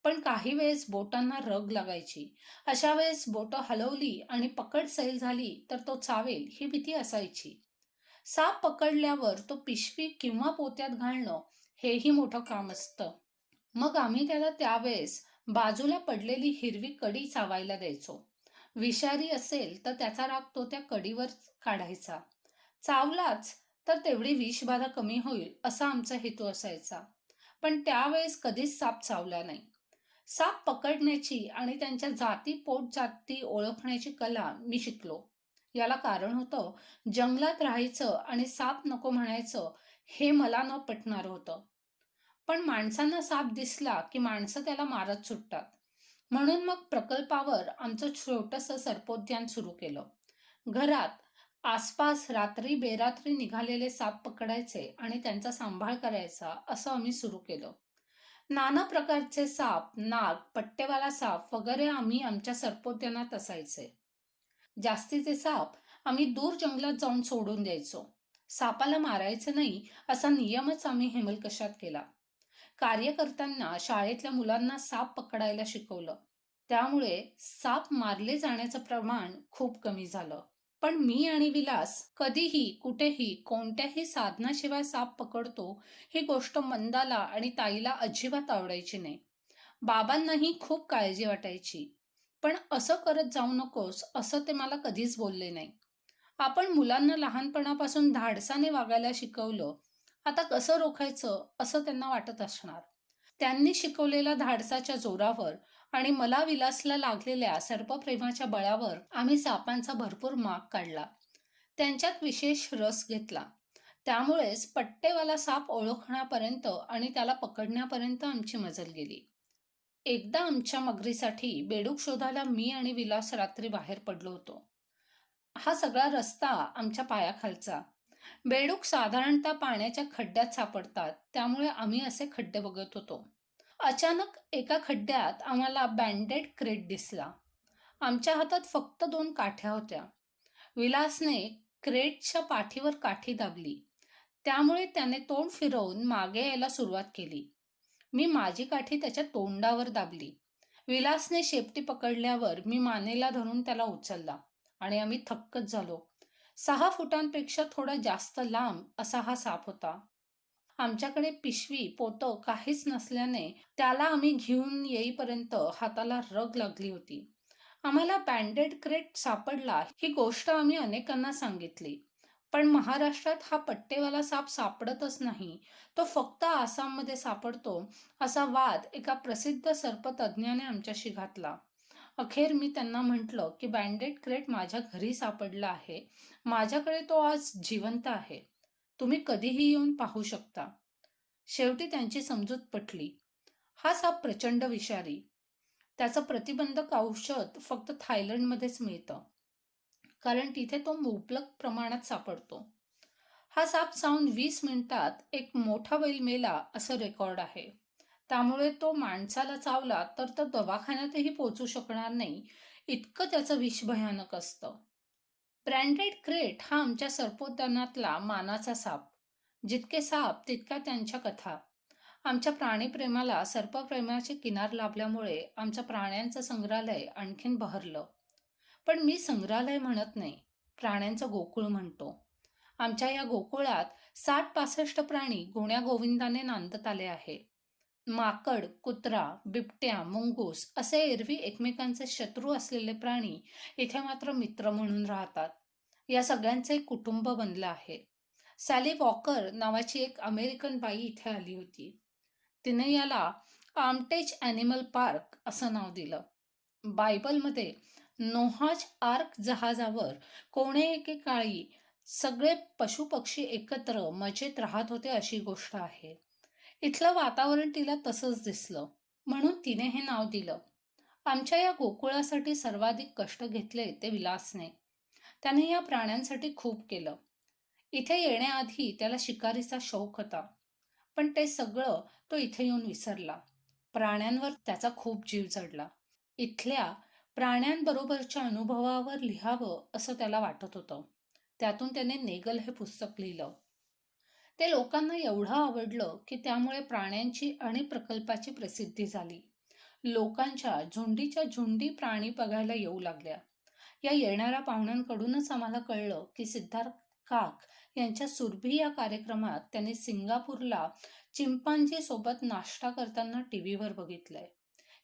S1: पण काही वेळेस बोटांना रग लागायची. अशा वेळेस बोटं हलवली आणि पकड सैल झाली तर तो चावेल ही भीती असायची. साप पकडल्यावर तो पिशवी किंवा पोत्यात घालणं हेही मोठं काम असतं. मग आम्ही त्याला त्यावेळेस बाजूला पडलेली हिरवी कडी चावायला द्यायचो. विषारी असेल तर त्याचा राग तो त्या कडीवर काढायचा. चावलाच तर तेवढी विषबाधा कमी होईल असा आमचा हेतू असायचा. पण त्यावेळेस कधीच साप चावला नाही. साप पकडण्याची आणि त्यांच्या जाती पोटजाती ओळखण्याची कला मी शिकलो. याला कारण होतं, जंगलात राहायचं आणि साप नको म्हणायचं हे मला न पटणारं होतं. पण माणसांना साप दिसला की माणसं त्याला मारत सुटतात. म्हणून मग प्रकल्पावर आमचं छोटंसं सर्पोद्यान सुरू केलं. घरात आसपास रात्री बेरात्री निघालेले साप पकडायचे आणि त्यांचा सांभाळ करायचा असं आम्ही सुरू केलं. नाना प्रकारचे साप, नाग, पट्टेवाला साप वगैरे आम्ही आमच्या सर्पोद्यानात असायचे. जास्तीचे साप आम्ही दूर जंगलात जाऊन सोडून द्यायचो. सापाला मारायचं नाही असा नियमच आम्ही हेमलकशात केला. कार्यकर्त्यांना शाळेतल्या मुलांना साप पकडायला शिकवलं. त्यामुळे साप मारले जाण्याचं प्रमाण खूप कमी झालं. पण मी आणि विलास कधीही कुठेही कोणत्याही साधनाशिवाय साप पकडतो ही गोष्ट मंदाला आणि ताईला अजिबात आवडायची नाही. बाबांनाही खूप काळजी वाटायची. पण असं करत जाऊ नकोस असं ते मला कधीच बोलले नाही. आपण मुलांना लहानपणापासून धाडसाने वागायला शिकवलं, आता कसं रोखायचं असं त्यांना वाटत असणार. त्यांनी शिकवलेल्या धाडसाच्या जोरावर आणि मला विलासला लागलेल्या सर्पप्रेमाच्या बळावर आम्ही सापांचा भरपूर माग काढला. त्यांच्यात विशेष रस घेतला. त्यामुळेच पट्टेवाला साप ओळखण्यापर्यंत आणि त्याला पकडण्यापर्यंत आमची मजल गेली. एकदा आमच्या मगरीसाठी बेडूक शोधायला मी आणि विलास रात्री बाहेर पडलो होतो. हा सगळा रस्ता आमच्या पायाखालचा. बेडूक साधारणतः पाण्याच्या खड्ड्यात सापडतात, त्यामुळे आम्ही असे खड्डे बघत होतो. अचानक एका खड्ड्यात आम्हाला बँडेड क्रेट दिसला. आमच्या हातात फक्त 2 काठ्या होत्या. विलासने क्रेटच्या पाठीवर काठी दाबली. त्यामुळे त्याने तोंड फिरवून मागे यायला सुरुवात केली. मी माझी काठी त्याच्या तोंडावर दाबली. विलासने शेपटी पकडल्यावर मी मानेला धरून त्याला उचलला आणि आम्ही थक्कच झालो. 6 फुटांपेक्षा थोडा जास्त लांब असा हा साप होता. आमच्याकडे पिशवी, पोतं काहीच नसल्याने त्याला आम्ही घेऊन येईपर्यंत हाताला रग लागली होती. आम्हाला बँडेड क्रेट सापडला ही गोष्ट आम्ही अनेकांना सांगितली. पण महाराष्ट्रात हा पट्टेवाला साप सापडतच नाही, तो फक्त आसाममध्ये सापडतो, असा वाद एका प्रसिद्ध सर्पतज्ज्ञाने आमच्याशी घातला. अखेर मी त्यांना म्हटलं की बँडेड क्रेट माझ्या घरी सापडला आहे. माझ्याकडे तो आज जिवंत आहे. तुम्ही कधीही येऊन पाहू शकता. शेवटी त्यांची समजूत पटली. हा साप प्रचंड विषारी. त्याचं प्रतिबंधक औषध फक्त थायलंडमध्येच मिळतं, कारण तिथे तो मुबलक प्रमाणात सापडतो. हा साप चावून 20 मिनिटात एक मोठा बैल मेला असं रेकॉर्ड आहे. त्यामुळे तो माणसाला चावला तर तो दवाखान्यातही पोहोचू शकणार नाही, इतकं त्याचं विष भयानक असतं. ब्रँडेड क्रेट हा आमच्या सर्पोद्यानातला मानाचा साप. जितके साप तितक्या त्यांच्या कथा. आमच्या प्राणीप्रेमाला सर्पप्रेमाची किनार लाभल्यामुळे आमचं प्राण्यांचं संग्रहालय आणखीन बहरलं. पण मी संग्रहालय म्हणत नाही, प्राण्यांचं गोकुळ म्हणतो. आमच्या या गोकुळात 60-65 प्राणी गुण्यागोविंदाने नांदत आले आहे. माकड, कुत्रा, बिबट्या, मुंगूस असे एरवी एकमेकांचे शत्रू असलेले प्राणी इथे मात्र मित्र म्हणून राहतात. या सगळ्यांचे एक कुटुंब बनलं आहे. सॅली वॉकर नावाची एक अमेरिकन बाई इथे आली होती. तिने याला आर्मटेज ॲनिमल पार्क असं नाव दिलं. बायबलमध्ये नोहाज आर्क जहाजावर कोणे एकेकाळी सगळे पशुपक्षी एकत्र मजेत राहत होते अशी गोष्ट आहे. इथलं वातावरण तिला तसंच दिसलं, म्हणून तिने हे नाव दिलं. आमच्या या गोकुळासाठी सर्वाधिक कष्ट घेतले ते विलासने. त्याने या प्राण्यांसाठी खूप केलं. इथे येण्याआधी त्याला शिकारीचा शौक होता, पण ते सगळं तो इथे येऊन विसरला. प्राण्यांवर त्याचा खूप जीव चढला. इथल्या प्राण्यांबरोबरच्या अनुभवावर लिहावं असं त्याला वाटत होतं. त्यातून त्याने नेगल हे पुस्तक लिहिलं. ते लोकांना एवढं आवडलं की त्यामुळे प्राण्यांची आणि प्रकल्पाची प्रसिद्धी झाली. लोकांच्या झुंडीच्या झुंडी प्राणी बघायला येऊ लागल्या. या येणाऱ्या पाहुण्यांकडूनच आम्हाला कळलं की सिद्धार्थ काक यांच्या सुरभी या कार्यक्रमात त्यांनी सिंगापूरला चिंपांजी सोबत नाश्ता करताना टीव्हीवर बघितलंय.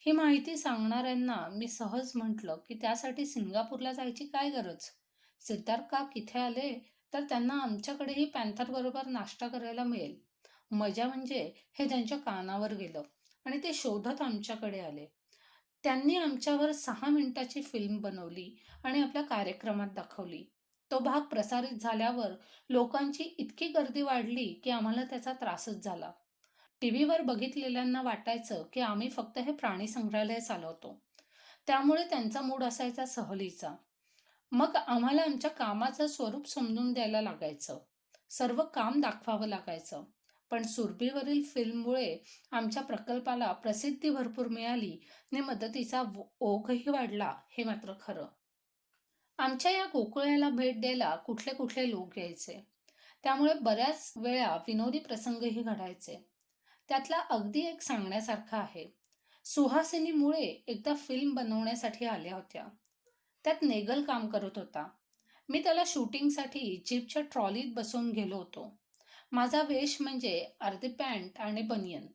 S1: ही माहिती सांगणाऱ्यांना मी सहज म्हटलं की त्यासाठी सिंगापूरला जायची काय गरज. सिद्धार्थ काक इथे आले तर त्यांना आमच्याकडेही पॅन्थर बरोबर नाश्ता करायला मिळेल. मजा म्हणजे हे त्यांच्या कानावर गेलं आणि ते शोधत आमच्याकडे आले. त्यांनी आमच्यावर 6 मिनिटाची फिल्म बनवली आणि आपल्या कार्यक्रमात दाखवली. तो भाग प्रसारित झाल्यावर लोकांची इतकी गर्दी वाढली की आम्हाला त्याचा त्रासच झाला. टीव्हीवर बघितलेल्यांना वाटायचं की आम्ही फक्त हे प्राणी संग्रहालय चालवतो. त्यामुळे त्यांचा मूड असायचा सहलीचा. मग आम्हाला आमच्या कामाचं स्वरूप समजून द्यायला लागायचं. सर्व काम दाखवावं लागायचं. पण सुरभीवरील फिल्ममुळे आमच्या प्रकल्पाला प्रसिद्धी भरपूर मिळाली आणि मदतीचा ओघही वाढला, हे मात्र खरं. आमच्या या गोकुळाला भेट द्यायला कुठले कुठले लोक यायचे. त्यामुळे बऱ्याच वेळा विनोदी प्रसंगही घडायचे. त्यातला अगदी एक सांगण्यासारखा आहे. सुहासिनी मुळे एकदा फिल्म बनवण्यासाठी आल्या होत्या. त्यात नेगल काम करत होता. मी त्याला शूटिंगसाठी जीपच्या ट्रॉलीत बसवून गेलो होतो. माझा वेश म्हणजे अर्धी पॅन्ट आणि बनियन.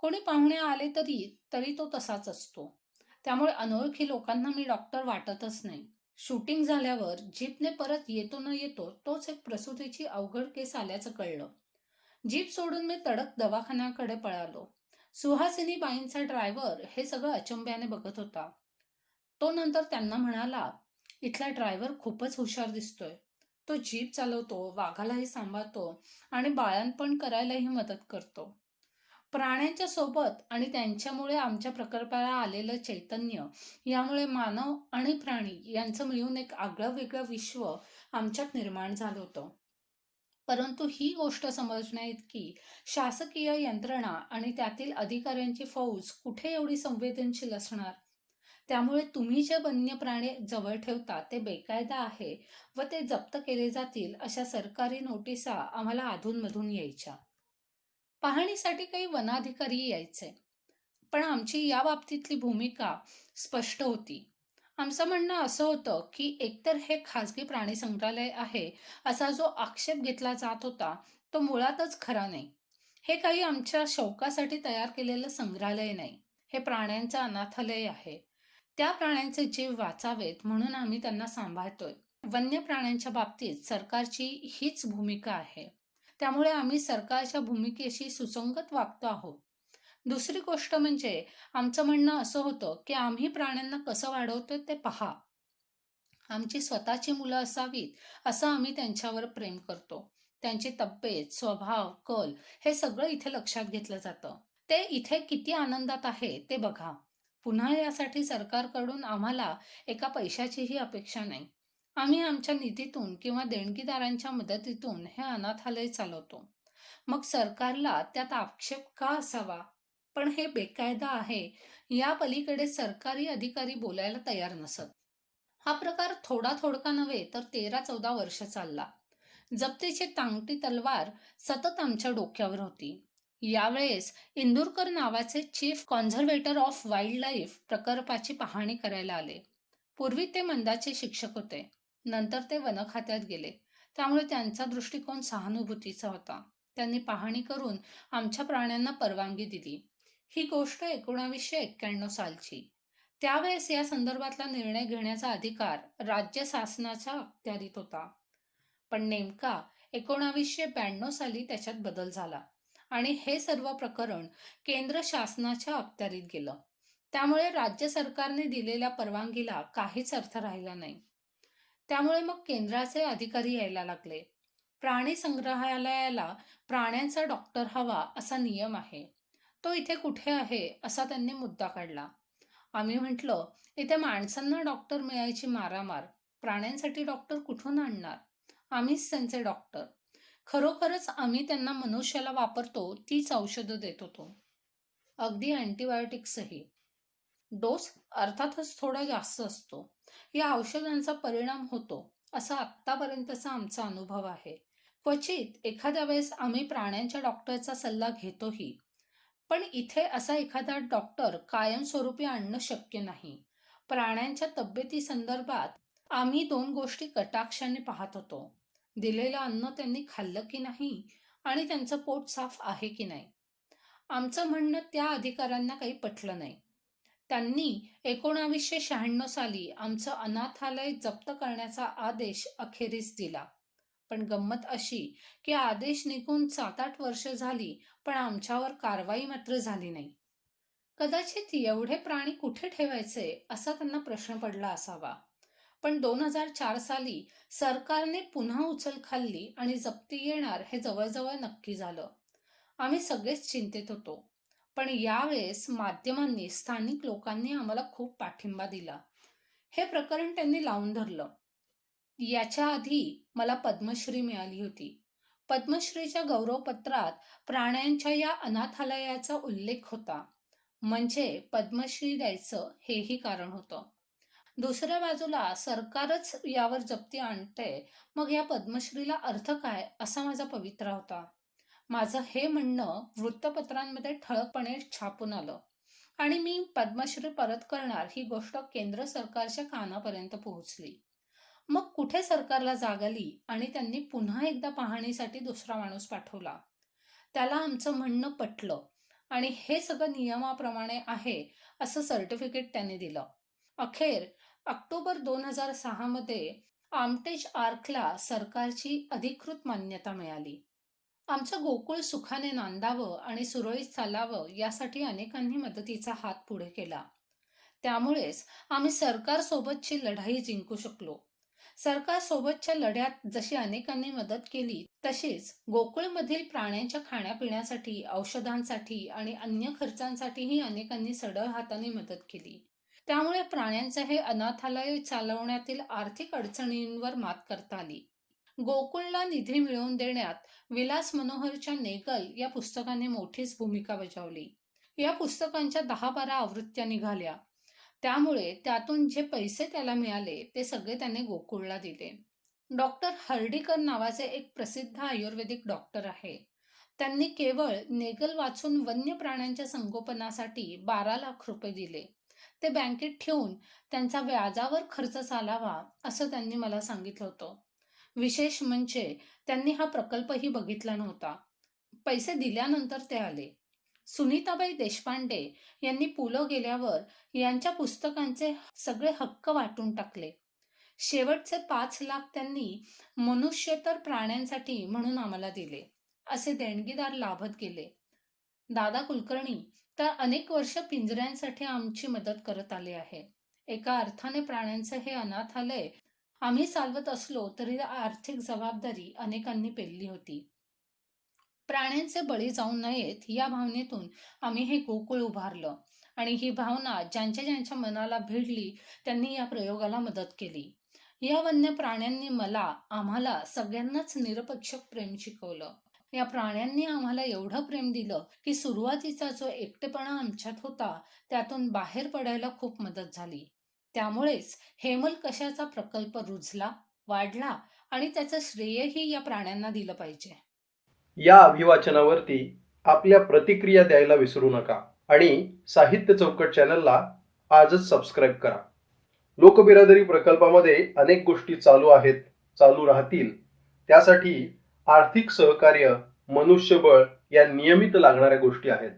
S1: कोणी पाहुणे आले तरी तरी तो तसाच असतो. त्यामुळे अनोळखी लोकांना मी डॉक्टर वाटतच नाही. शूटिंग झाल्यावर जीपने परत येतो न येतो तोच एक प्रसूतीची अवघड केस आल्याचं कळलं. जीप सोडून मी तडक दवाखान्याकडे पळालो. सुहासिनीबाईंचा ड्रायव्हर हे सगळं अचंब्याने बघत होता. तो नंतर त्यांना म्हणाला, इथला ड्रायव्हर खूपच हुशार दिसतोय. तो जीप चालवतो, वाघालाही सांभाळतो आणि बाळंतपण करायलाही मदत करतो. प्राण्यांच्या सोबत आणि त्यांच्यामुळे आमच्या प्रकल्पाला आलेलं चैतन्य, यामुळे मानव आणि प्राणी यांचं मिळून एक आगळं वेगळं विश्व आमच्यात निर्माण झालं होतं. परंतु ही गोष्ट समजण्याइतकी शासकीय यंत्रणा आणि त्यातील अधिकाऱ्यांची फौज कुठे एवढी संवेदनशील असणार? त्यामुळे तुम्ही जे वन्य प्राणी जवळ ठेवता ते बेकायदा आहे व ते जप्त केले जातील अशा सरकारी नोटिसा आम्हाला अधूनमधून यायच्या. पाहणीसाठी काही वनाधिकारी यायचे, पण आमची या बाबतीतली भूमिका स्पष्ट होती. आमचं म्हणणं असं होतं की एकतर हे खाजगी प्राणी संग्रहालय आहे असा जो आक्षेप घेतला जात होता तो मुळातच खरा नाही. हे काही आमच्या शौकासाठी तयार केलेलं संग्रहालय नाही. हे प्राण्यांचं अनाथालय आहे. त्या प्राण्यांचे जीव वाचावेत म्हणून आम्ही त्यांना सांभाळतोय. वन्य प्राण्यांच्या बाबतीत सरकारची हीच भूमिका आहे. त्यामुळे आम्ही सरकारच्या भूमिकेशी सुसंगत वागतो आहोत. दुसरी गोष्ट म्हणजे आमचं म्हणणं असं होतं की आम्ही प्राण्यांना कसं वाढवतोय ते पहा. आमची स्वतःची मुलं असावीत असं आम्ही त्यांच्यावर प्रेम करतो. त्यांची तब्येत, स्वभाव, कल हे सगळं इथे लक्षात घेतलं जातं. ते इथे किती आनंदात आहे ते बघा. पुन्हा यासाठी सरकारकडून आम्हाला एका पैशाचीही अपेक्षा नाही. आम्ही आमच्या निधीतून किंवा देणगीदारांच्या मदतीतून हे अनाथालय चालवतो. मग सरकारला त्यात आक्षेप का असावा? पण हे बेकायदा आहे या पलीकडे सरकारी अधिकारी बोलायला तयार नसत. हा प्रकार थोडा थोडका नव्हे तर 13-14 वर्ष चालला. जप्तीची टांगती तलवार सतत आमच्या डोक्यावर होती. यावेळेस इंदुरकर नावाचे chief conservator of wild life प्रकल्पाची पाहणी करायला आले. पूर्वी ते मंदाचे शिक्षक होते. नंतर ते वन खात्यात गेले. त्यामुळे त्यांचा दृष्टिकोन सहानुभूतीचा होता. त्यांनी पाहणी करून आमच्या प्राण्यांना परवानगी दिली. ही गोष्ट 1991 सालची. त्यावेळेस या संदर्भातला निर्णय घेण्याचा अधिकार राज्य शासनाच्या अखत्यारीत होता. पण नेमका 1992 साली त्याच्यात बदल झाला आणि हे सर्व प्रकरण केंद्र शासनाच्या अखत्यारीत गेलं. त्यामुळे राज्य सरकारने दिलेल्या परवानगीला काहीच अर्थ राहिला नाही. त्यामुळे मग केंद्राचे अधिकारी यायला लागले. प्राणी संग्रहालयाला प्राण्यांचा डॉक्टर हवा असा नियम आहे. तो इथे कुठे आहे असा त्यांनी मुद्दा काढला. आम्ही म्हटलं, इथे माणसांना डॉक्टर मिळायची मारामार, प्राण्यांसाठी डॉक्टर कुठून आणणार? आम्हीच त्यांचे डॉक्टर. खरोखरच आम्ही त्यांना मनुष्याला वापरतो तीच औषधं देत होतो. अगदी अँटीबायोटिक्सही. डोस अर्थातच थोडा जास्त असतो. या औषधांचा परिणाम होतो असा आत्तापर्यंतचा आमचा अनुभव आहे. क्वचित एखाद्या वेळेस आम्ही प्राण्यांच्या डॉक्टरचा सल्ला घेतोही. पण इथे असा एखादा डॉक्टर कायमस्वरूपी आणणं शक्य नाही. प्राण्यांच्या तब्येतीसंदर्भात आम्ही 2 गोष्टी कटाक्षाने पाहत होतो. दिलेलं अन्न त्यांनी खाल्लं की नाही आणि त्यांचं पोट साफ आहे की नाही. आमचं म्हणणं त्या अधिकाऱ्यांना काही पटलं नाही. त्यांनी 1996 साली आमचं अनाथालय जप्त करण्याचा आदेश अखेरीस दिला. पण गंमत अशी की आदेश निघून 7-8 वर्ष झाली पण आमच्यावर कारवाई मात्र झाली नाही. कदाचित एवढे प्राणी कुठे ठेवायचे असा त्यांना प्रश्न पडला असावा. पण 2004 साली सरकारने पुन्हा उचल खाल्ली आणि जप्ती येणार हे जवळजवळ नक्की झालं. आम्ही सगळेच चिंतेत होतो. पण यावेळेस माध्यमांनी, स्थानिक लोकांनी आम्हाला खूप पाठिंबा दिला. हे प्रकरण त्यांनी लावून धरलं. याच्या आधी मला पद्मश्री मिळाली होती. पद्मश्रीच्या गौरवपत्रात प्राण्यांच्या या अनाथालयाचा उल्लेख होता. म्हणजे पद्मश्री द्यायचं हेही कारण होतं. दुसऱ्या बाजूला सरकारच यावर जप्ती आणते, मग या पद्मश्रीला अर्थ काय असा माझा पवित्रा होता. माझं हे म्हणणं वृत्तपत्रांमध्ये ठळकपणे छापून आलं आणि मी पद्मश्री परत करणार ही गोष्ट केंद्र सरकारच्या कानापर्यंत पोहोचली. मग कुठे सरकारला जाग आली आणि त्यांनी पुन्हा एकदा पाहणीसाठी दुसरा माणूस पाठवला. त्याला आमचं म्हणणं पटलं आणि हे सगळं नियमाप्रमाणे आहे असं सर्टिफिकेट त्यांनी दिलं. अखेर ऑक्टोबर 2006 मध्ये आमटेच आर्कला सरकारची अधिकृत मान्यता मिळाली. आमचं गोकुळ सुखाने नांदावं आणि सुरळीत चालावं यासाठी अनेकांनी मदतीचा हात पुढे केला. त्यामुळेच आम्ही सरकारसोबतची लढाई जिंकू शकलो. सरकारसोबतच्या लढ्यात जशी अनेकांनी मदत केली, तशीच गोकुळमधील प्राण्यांच्या खाण्यापिण्यासाठी, औषधांसाठी आणि अन्य खर्चांसाठीही अनेकांनी सढळ हाताने मदत केली. त्यामुळे प्राण्यांचे हे अनाथालय चालवण्यातील आर्थिक अडचणींवर मात करता आली. गोकुळला निधी मिळवून देण्यात विलास मनोहरच्या नेगल या पुस्तकाने मोठीच भूमिका बजावली. या पुस्तकांच्या 10-12 आवृत्त्या निघाल्या. त्यामुळे त्यातून जे पैसे त्याला मिळाले ते सगळे त्याने गोकुळला दिले. डॉक्टर हर्डीकर नावाचे एक प्रसिद्ध आयुर्वेदिक डॉक्टर आहे. त्यांनी केवळ नेगल वाचून वन्य प्राण्यांच्या संगोपनासाठी 12 लाख रुपये दिले. ते बँकेत ठेवून त्यांचा व्याजावर खर्च चालावा असं त्यांनी मला सांगितलं होतं. विशेष म्हणजे त्यांनी हा प्रकल्पही बघितला नव्हता. पैसे दिल्यानंतर ते आले. सुनीताबाई देशपांडे यांनी पु ल गेल्यावर यांच्या पुस्तकांचे सगळे हक्क वाटून टाकले. शेवटचे 5 लाख त्यांनी मनुष्यतर प्राण्यांसाठी म्हणून आम्हाला दिले. असे देणगीदार लाभत गेले. दादा कुलकर्णी तर अनेक वर्ष पिंजऱ्यांसाठी आमची मदत करत आले आहे. एका अर्थाने प्राण्यांचे हे अनाथालय आम्ही चालवत असलो तरी आर्थिक जबाबदारी अनेकांनी पेलली होती. प्राण्यांचे बळी जाऊ नयेत या भावनेतून आम्ही हे गोकुळ उभारलं आणि ही भावना ज्यांच्या ज्यांच्या मनाला भिडली त्यांनी या प्रयोगाला मदत केली. या वन्य प्राण्यांनी आम्हाला सगळ्यांनाच निरपेक्ष प्रेम शिकवलं. या प्राण्यांनी आम्हाला एवढं प्रेम दिलं की सुरुवातीचा जो एकटेपणा आमच्यात होता त्यातून बाहेर पडायला खूप मदत झाली. त्यामुळेच हेमल कशाचा प्रकल्प रुजला, वाढला आणि त्याचं श्रेयही या प्राण्यांना दिलं पाहिजे.
S2: या अभिवाचनावरती आपल्या प्रतिक्रिया द्यायला विसरू नका आणि साहित्य चौकट चॅनलला आजच सबस्क्राईब करा. लोकबिरादरी प्रकल्पामध्ये अनेक गोष्टी चालू आहेत, चालू राहतील. त्यासाठी आर्थिक सहकार्य, मनुष्यबळ या नियमित लागणाऱ्या गोष्टी आहेत.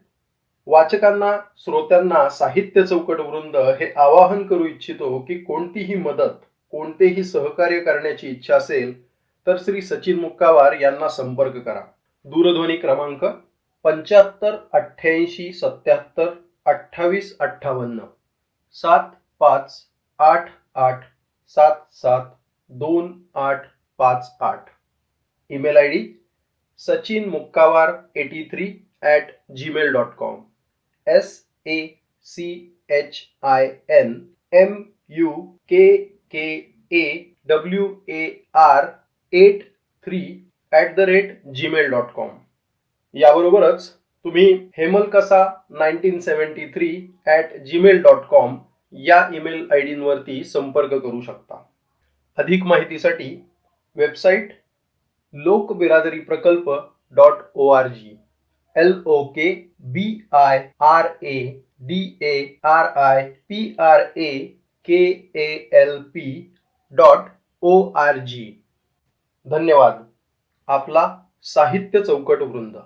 S2: वाचकांना, श्रोत्यांना साहित्य चौकट वृंद हे आवाहन करू इच्छितो की कोणतीही मदत, कोणतेही सहकार्य करण्याची इच्छा असेल तर श्री सचिन मुक्कावार यांना संपर्क करा. दूरध्वनी क्रमांक 7588772858 7588772858. Email ID sachinmukkawar83@gmail.com. SACHINMUKKAWAR83@gmail.com. याबरोबरच तुम्ही हेमलकसा 1973@gmail.com या ईमेल आयडीवरती संपर्क करू शकता. अधिक माहितीसाठी वेबसाईट lokbiradariprakalp.org LOKBIRADARIPRAKALP.org. धन्यवाद. आपला साहित्य चौकट वृंद.